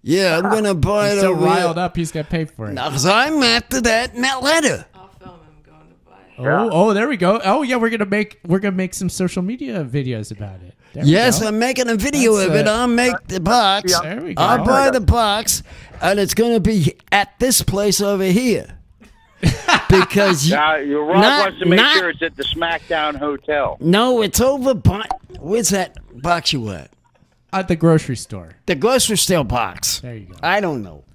[SPEAKER 6] Yeah, I'm gonna buy it.
[SPEAKER 8] He's so riled up, he's gonna pay for it.
[SPEAKER 6] Because I'm after that letter.
[SPEAKER 13] I'll film him going to buy it.
[SPEAKER 8] Oh, there we go. Oh yeah, we're gonna make some social media videos about it.
[SPEAKER 6] Yes, I'm making a video of it. I'll make the box.
[SPEAKER 8] There we go.
[SPEAKER 6] I'll buy the box, and it's going to be at this place over here. Because
[SPEAKER 11] now, your Rob wants to make sure it's at the SmackDown Hotel.
[SPEAKER 6] No, it's over by... Where's that box you at?
[SPEAKER 8] At the grocery store.
[SPEAKER 6] The grocery store box.
[SPEAKER 8] There you go.
[SPEAKER 6] I don't know.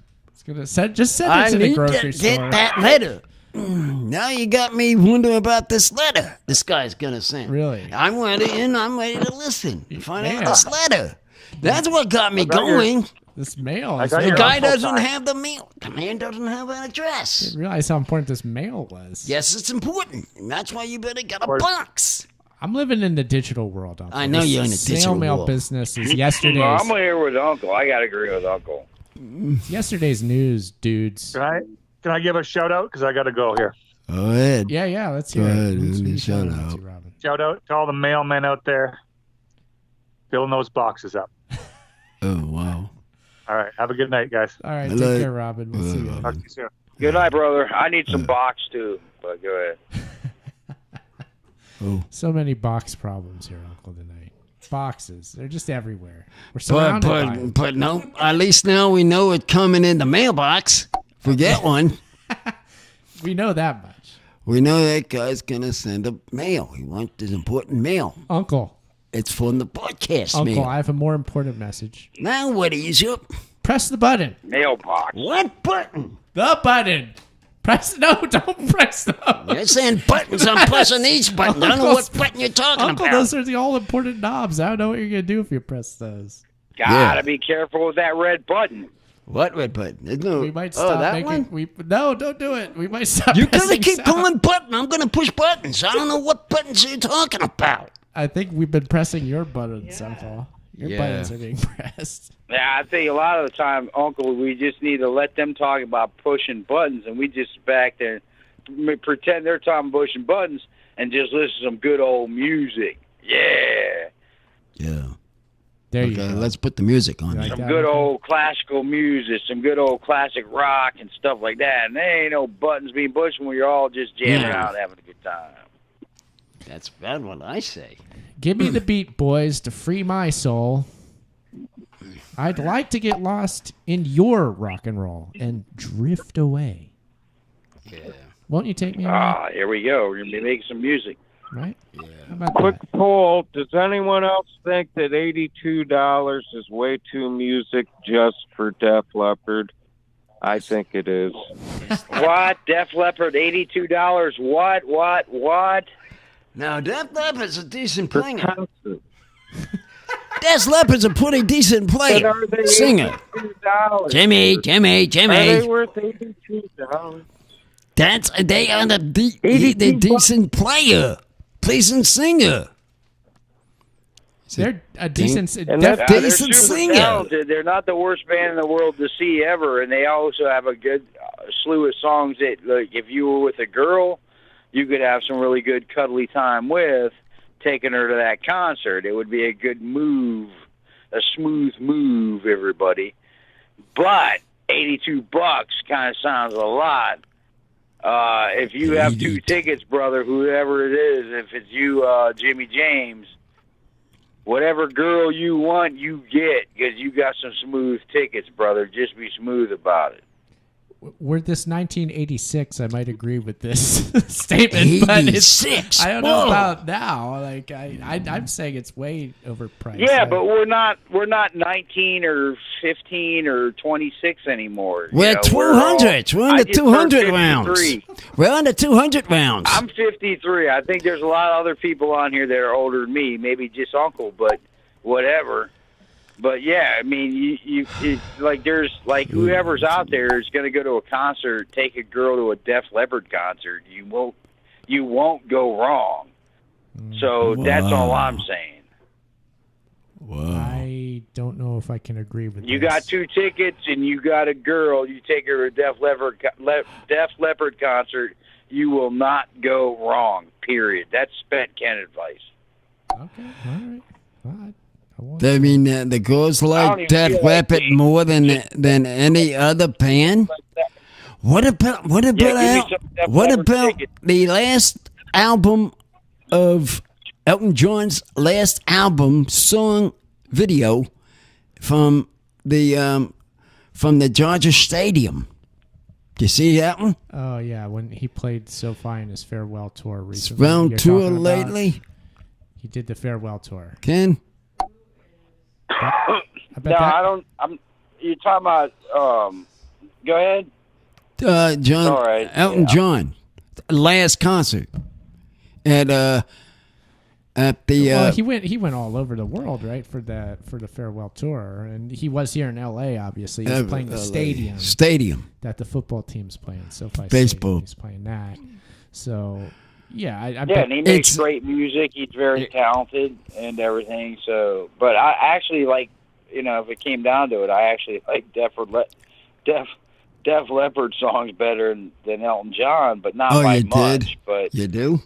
[SPEAKER 8] Just send it to the grocery store.
[SPEAKER 6] Get that letter. Now you got me wondering about this letter this guy's gonna send.
[SPEAKER 8] Really?
[SPEAKER 6] I'm ready to listen. Find out this letter. That's what got me going.
[SPEAKER 8] This mail.
[SPEAKER 6] The guy doesn't have the mail. The man doesn't have an address.
[SPEAKER 8] I didn't realize how important this mail was.
[SPEAKER 6] Yes, it's important. And that's why you better get a box.
[SPEAKER 8] I'm living in the digital world. Uncle.
[SPEAKER 6] I know you're in the digital
[SPEAKER 8] world. Snail mail
[SPEAKER 6] world.
[SPEAKER 8] business is yesterday's.
[SPEAKER 11] No, I'm here with Uncle. I gotta agree with Uncle.
[SPEAKER 8] Yesterday's news, dudes.
[SPEAKER 10] Can I give a shout out? Because I got to go here.
[SPEAKER 6] Go ahead.
[SPEAKER 8] Yeah, let's hear it.
[SPEAKER 6] Shout out.
[SPEAKER 10] Shout out to all the mailmen out there filling those boxes up.
[SPEAKER 6] Oh, wow.
[SPEAKER 10] All right. Have a good night, guys.
[SPEAKER 8] All right. Take care, Robin. We'll see you.
[SPEAKER 10] Talk to you soon.
[SPEAKER 11] Good night, brother. I need some box, too. But go ahead.
[SPEAKER 8] So many box problems here, Uncle, tonight. Boxes. They're just everywhere. We're surrounded by them.
[SPEAKER 6] But no, at least now we know it's coming in the mailbox. Forget one.
[SPEAKER 8] We know that much.
[SPEAKER 6] We know that guy's going to send a mail. He wants this important mail.
[SPEAKER 8] Uncle.
[SPEAKER 6] It's from the podcast
[SPEAKER 8] Uncle,
[SPEAKER 6] mail.
[SPEAKER 8] I have a more important message.
[SPEAKER 6] Now what is up?
[SPEAKER 8] Press the button.
[SPEAKER 11] Mailbox.
[SPEAKER 6] What button?
[SPEAKER 8] The button. Don't press them.
[SPEAKER 6] You're saying buttons. I'm pressing each button. I don't know what button you're talking
[SPEAKER 8] Uncle,
[SPEAKER 6] about.
[SPEAKER 8] those are the all-important knobs. I don't know what you're going to do if you press those.
[SPEAKER 11] Gotta be careful with that red button.
[SPEAKER 6] What red button?
[SPEAKER 8] We might stop
[SPEAKER 6] that one?
[SPEAKER 8] No, don't do it. We might stop.
[SPEAKER 6] You're going to keep calling button. I'm going to push buttons. I don't know what buttons you're talking about.
[SPEAKER 8] I think we've been pressing your buttons, Uncle. Your buttons are being pressed.
[SPEAKER 11] Yeah, I think a lot of the time, Uncle, we just need to let them talk about pushing buttons, and we just back there pretend they're talking pushing buttons and just listen to some good old music. Yeah.
[SPEAKER 6] Yeah.
[SPEAKER 8] There you go.
[SPEAKER 6] Let's put the music on.
[SPEAKER 11] Some good old classical music, some good old classic rock and stuff like that. And there ain't no buttons being pushed when you're all just jamming out having a good time.
[SPEAKER 6] That's what I say.
[SPEAKER 8] Give me the beat, boys, to free my soul. I'd like to get lost in your rock and roll and drift away.
[SPEAKER 6] Yeah.
[SPEAKER 8] Won't you take me away?
[SPEAKER 11] Here we go. We're going to be making some music.
[SPEAKER 8] Right?
[SPEAKER 6] Yeah.
[SPEAKER 8] How about
[SPEAKER 9] Quick
[SPEAKER 8] that?
[SPEAKER 9] poll. Does anyone else think that $82 is way too music just for Def Leppard? I think it is.
[SPEAKER 11] What? Def Leppard, $82? What?
[SPEAKER 6] Now, Def Leppard's a decent player. Def Leppard's a pretty decent player. Singer. Jimmy.
[SPEAKER 9] Are they worth $82?
[SPEAKER 6] They are the decent player. Decent singer.
[SPEAKER 8] They're a decent,
[SPEAKER 11] they're super talented. They're not the worst band in the world to see ever, and they also have a good slew of songs that, like, if you were with a girl, you could have some really good cuddly time with, taking her to that concert. It would be a good move, a smooth move, everybody. But $82 kind of sounds a lot. If you have 2 tickets, brother, whoever it is, if it's you, Jimmy James, whatever girl you want, you get, because you got some smooth tickets, brother. Just be smooth about it.
[SPEAKER 8] Were this 1986, I might agree with this statement, but it's, I don't know about now. Like I'm saying, it's way overpriced.
[SPEAKER 11] Yeah, but we're not 19 or 15 or 26 anymore.
[SPEAKER 6] We're 200. We're in the 200 rounds. We're in the 200 rounds.
[SPEAKER 11] I'm 53. I think there's a lot of other people on here that are older than me. Maybe just Uncle, but whatever. But yeah, I mean, it's like there's like whoever's out there is going to go to a concert, take a girl to a Def Leppard concert. You won't go wrong. So that's all I'm saying.
[SPEAKER 8] I don't know if I can agree with
[SPEAKER 11] You
[SPEAKER 8] this.
[SPEAKER 11] got 2 tickets and you got a girl. You take her to a Def Leppard concert. You will not go wrong. Period. That's spent Ken advice.
[SPEAKER 8] Okay, all right.
[SPEAKER 6] I mean, the girls like Def Leppard more than any other band. What about the last album of Elton John's last album song video from the Dodger Stadium? Do you see that one?
[SPEAKER 8] Oh yeah, when he played SoFi in his farewell tour recently.
[SPEAKER 6] Round tour lately.
[SPEAKER 8] He did the farewell tour.
[SPEAKER 6] Ken.
[SPEAKER 11] I don't. You're talking about. Go ahead.
[SPEAKER 6] John.
[SPEAKER 11] All right.
[SPEAKER 6] Elton John, last concert at the.
[SPEAKER 8] Well, he went all over the world, right, for the farewell tour, and he was here in L.A. Obviously, he was playing the stadium that the football team's playing. SoFi
[SPEAKER 6] baseball.
[SPEAKER 8] He's playing that. So. Yeah,
[SPEAKER 11] and he makes great music. He's very talented and everything. So, but I actually like, if it came down to it, I actually like Def Leppard songs better than Elton John, but not by much. But
[SPEAKER 6] you do?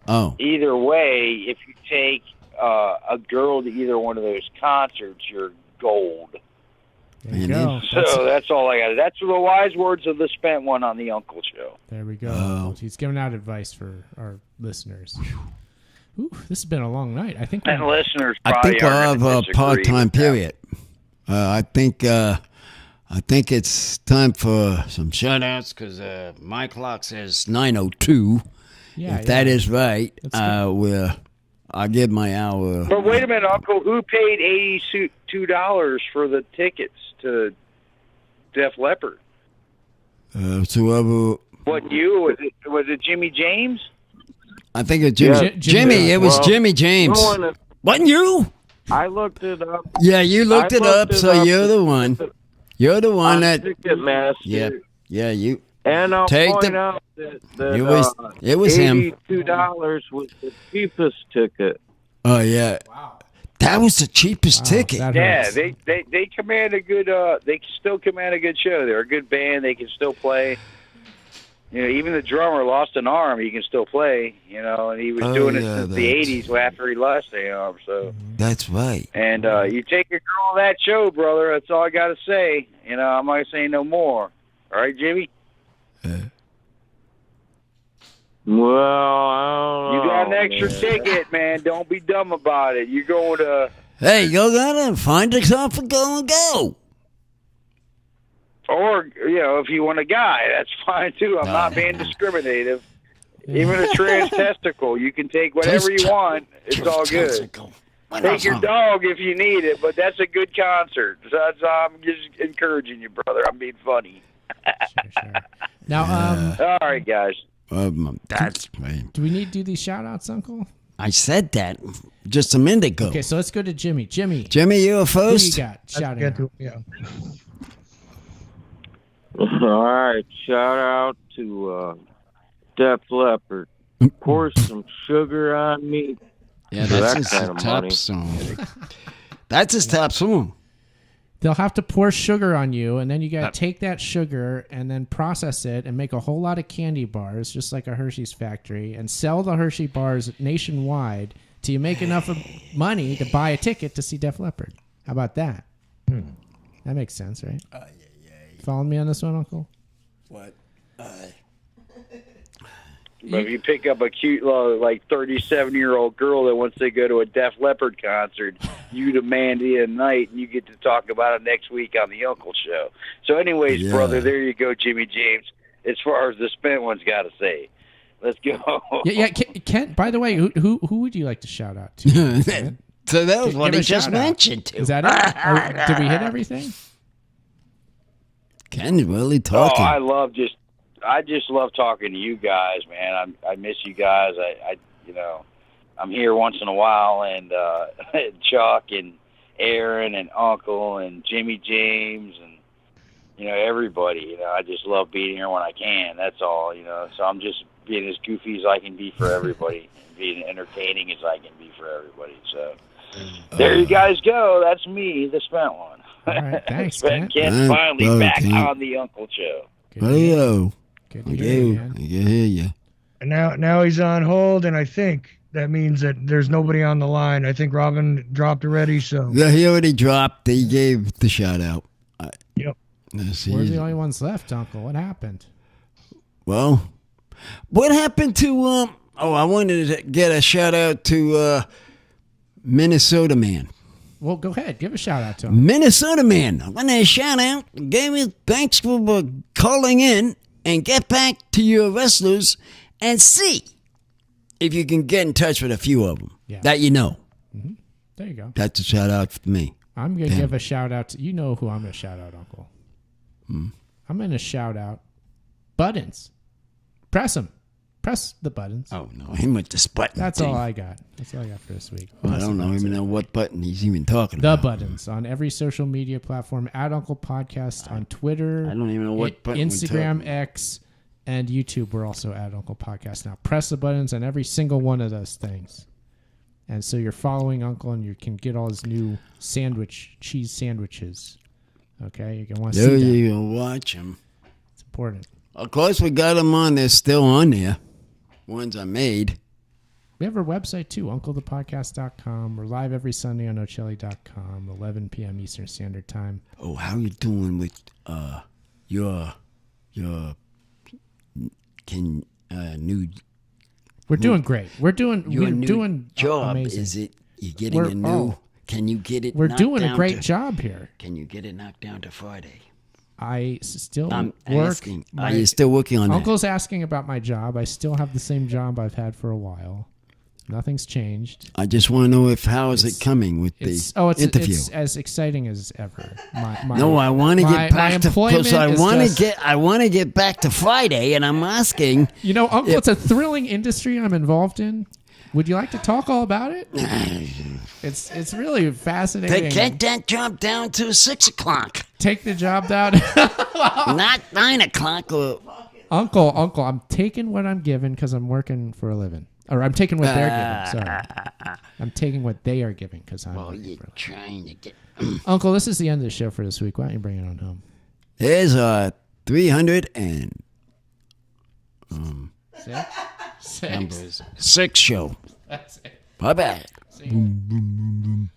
[SPEAKER 6] Oh.
[SPEAKER 11] Either way, if you take a girl to either one of those concerts, you're gold.
[SPEAKER 8] There you go.
[SPEAKER 11] So that's all I got. That's the wise words of the spent one on the Uncle Show.
[SPEAKER 8] There we go. He's giving out advice for our listeners. Ooh, this has been a long night. I think
[SPEAKER 11] listeners.
[SPEAKER 6] I think we'll have a part-time period. I think it's time for some shout-outs because my clock says 9:02.
[SPEAKER 8] Yeah,
[SPEAKER 6] if that is right, I'll give my hour.
[SPEAKER 11] But wait a minute, Uncle. Who paid $82 for the tickets to Def Leppard?
[SPEAKER 6] Whoever.
[SPEAKER 11] What, you? Was it Jimmy James?
[SPEAKER 6] I think it's Jimmy. Jimmy. It was Jimmy James. Wasn't you?
[SPEAKER 9] I looked it up.
[SPEAKER 6] Yeah, you looked it up, so you're the one. You're the one that.
[SPEAKER 9] Ticketmaster.
[SPEAKER 6] Yeah, you.
[SPEAKER 9] And I'll point out that
[SPEAKER 6] it was him.
[SPEAKER 9] $82 was the cheapest ticket.
[SPEAKER 6] Oh yeah. Wow. That was the cheapest ticket.
[SPEAKER 11] Yeah, they command a good. They still command a good show. They're a good band. They can still play. Even the drummer lost an arm. He can still play. And he was doing it since the '80s after he lost the arm. So
[SPEAKER 6] that's right.
[SPEAKER 11] And you take a girl to that show, brother. That's all I got to say. I'm not gonna say no more. All right, Jimmy.
[SPEAKER 9] Well, I don't know.
[SPEAKER 11] You got an extra ticket, man. Don't be dumb about it. You're going to.
[SPEAKER 6] Hey, you gotta find yourself a girl and go.
[SPEAKER 11] Or, if you want a guy, that's fine too. I'm not being discriminative. Even a trans testicle, you can take whatever you want. It's all good. Take your dog if you need it, but that's a good concert. So I'm just encouraging you, brother. I'm being funny.
[SPEAKER 8] Sure. Now,
[SPEAKER 11] all right, guys.
[SPEAKER 6] That's right.
[SPEAKER 8] Do we need to do these shout-outs, Uncle?
[SPEAKER 6] I said that just a minute ago.
[SPEAKER 8] Okay, so let's go to Jimmy. Jimmy,
[SPEAKER 6] you were first.
[SPEAKER 8] Who you got? Shout out.
[SPEAKER 10] Yeah.
[SPEAKER 9] All right, shout out to Def Leppard. Pour some sugar on me.
[SPEAKER 6] Yeah,
[SPEAKER 9] for
[SPEAKER 6] that's
[SPEAKER 9] that
[SPEAKER 6] his
[SPEAKER 9] kind of
[SPEAKER 6] top
[SPEAKER 9] money.
[SPEAKER 6] song. That's his top song.
[SPEAKER 8] They'll have to pour sugar on you, and then you got to take that sugar and then process it and make a whole lot of candy bars, just like a Hershey's factory, and sell the Hershey bars nationwide till you make enough money to buy a ticket to see Def Leppard. How about that? That makes sense, right? Following me on this one, Uncle?
[SPEAKER 6] What?
[SPEAKER 11] But if you pick up a cute, like 37-year-old girl that wants to go to a Def Leppard concert, you demand it a night, and you get to talk about it next week on the Uncle Show. So, anyways, brother, there you go, Jimmy James. As far as the spent one's got to say, let's go.
[SPEAKER 8] Yeah. Kent. By the way, who would you like to shout out to?
[SPEAKER 6] So that was what he just mentioned.
[SPEAKER 8] Is that it? Did we hit everything?
[SPEAKER 6] Ken's really talking.
[SPEAKER 11] I just love talking to you guys, man. I miss you guys. I'm here once in a while, and Chuck and Aaron and Uncle and Jimmy James and everybody. I just love being here when I can. That's all. So I'm just being as goofy as I can be for everybody, and being entertaining as I can be for everybody. So there you guys go. That's me, the spent one.
[SPEAKER 8] All right, thanks,
[SPEAKER 11] Kent finally back on the Uncle Show.
[SPEAKER 6] Hello.
[SPEAKER 8] Good
[SPEAKER 6] to hear you. I can hear you.
[SPEAKER 5] And now he's on hold, and I think that means that there's nobody on the line. I think Robin dropped already, so.
[SPEAKER 6] Yeah, he already dropped. He gave the shout out.
[SPEAKER 5] Yep.
[SPEAKER 8] We're the only ones left, Uncle. What happened?
[SPEAKER 6] Well, what happened to I wanted to get a shout out to Minnesota Man.
[SPEAKER 8] Well, go ahead. Give a shout out to him.
[SPEAKER 6] Minnesota Man. I want to shout out. Thanks for calling in, and get back to your wrestlers and see if you can get in touch with a few of them that you know.
[SPEAKER 8] Mm-hmm. There you go.
[SPEAKER 6] That's a shout out for me.
[SPEAKER 8] I'm going to give a shout out to, you know who I'm going to shout out, Uncle. I'm going to shout out Buttons. Press them. Press the buttons.
[SPEAKER 6] Oh, no. Him with this button.
[SPEAKER 8] That's
[SPEAKER 6] thing.
[SPEAKER 8] all I got. That's all I got for this week.
[SPEAKER 6] Well, I don't even know what button he's even talking
[SPEAKER 8] about.
[SPEAKER 6] The
[SPEAKER 8] buttons on every social media platform. At Uncle Podcast on Twitter.
[SPEAKER 6] I don't even know what button.
[SPEAKER 8] Instagram, X, and YouTube. We're also at Uncle Podcast now. Press the buttons on every single one of those things. And so you're following Uncle, and you can get all his new cheese sandwiches. Okay? You can want to see that.
[SPEAKER 6] You can watch them.
[SPEAKER 8] It's important.
[SPEAKER 6] Of course, we got them on. They're still on there. Ones I made.
[SPEAKER 8] We have our website too, unclethepodcast.com. We're live every Sunday on ochelli.com, 11 p.m. Eastern Standard Time.
[SPEAKER 6] Oh, how you doing with your new?
[SPEAKER 8] We're doing great. We're
[SPEAKER 6] new
[SPEAKER 8] doing
[SPEAKER 6] job.
[SPEAKER 8] amazing.
[SPEAKER 6] Is it you getting a new? Can you get it?
[SPEAKER 8] We're doing a great job here.
[SPEAKER 6] Can you get it knocked down to Friday?
[SPEAKER 8] I still
[SPEAKER 6] I'm
[SPEAKER 8] work.
[SPEAKER 6] Asking, are you still working on
[SPEAKER 8] Uncle's asking about my job. I still have the same job I've had for a while. Nothing's changed.
[SPEAKER 6] I just want to know how is it coming with the interview?
[SPEAKER 8] It's as exciting as ever.
[SPEAKER 6] I want to get back to because I want to get back to Friday, and I'm asking.
[SPEAKER 8] Uncle, it's a thrilling industry I'm involved in. Would you like to talk all about it? It's really fascinating.
[SPEAKER 6] Get that job down to 6:00.
[SPEAKER 8] Take the job down.
[SPEAKER 6] Not 9:00.
[SPEAKER 8] Uncle, I'm taking what I'm given because I'm working for a living. Or I'm taking what they're giving. Sorry. I'm taking what they are giving because I'm
[SPEAKER 6] you're trying to get...
[SPEAKER 8] Uncle, this is the end of the show for this week. Why don't you bring it on home?
[SPEAKER 6] Here's 306 show.
[SPEAKER 8] That's it.
[SPEAKER 6] Bye-bye.
[SPEAKER 8] See you.
[SPEAKER 6] Boom.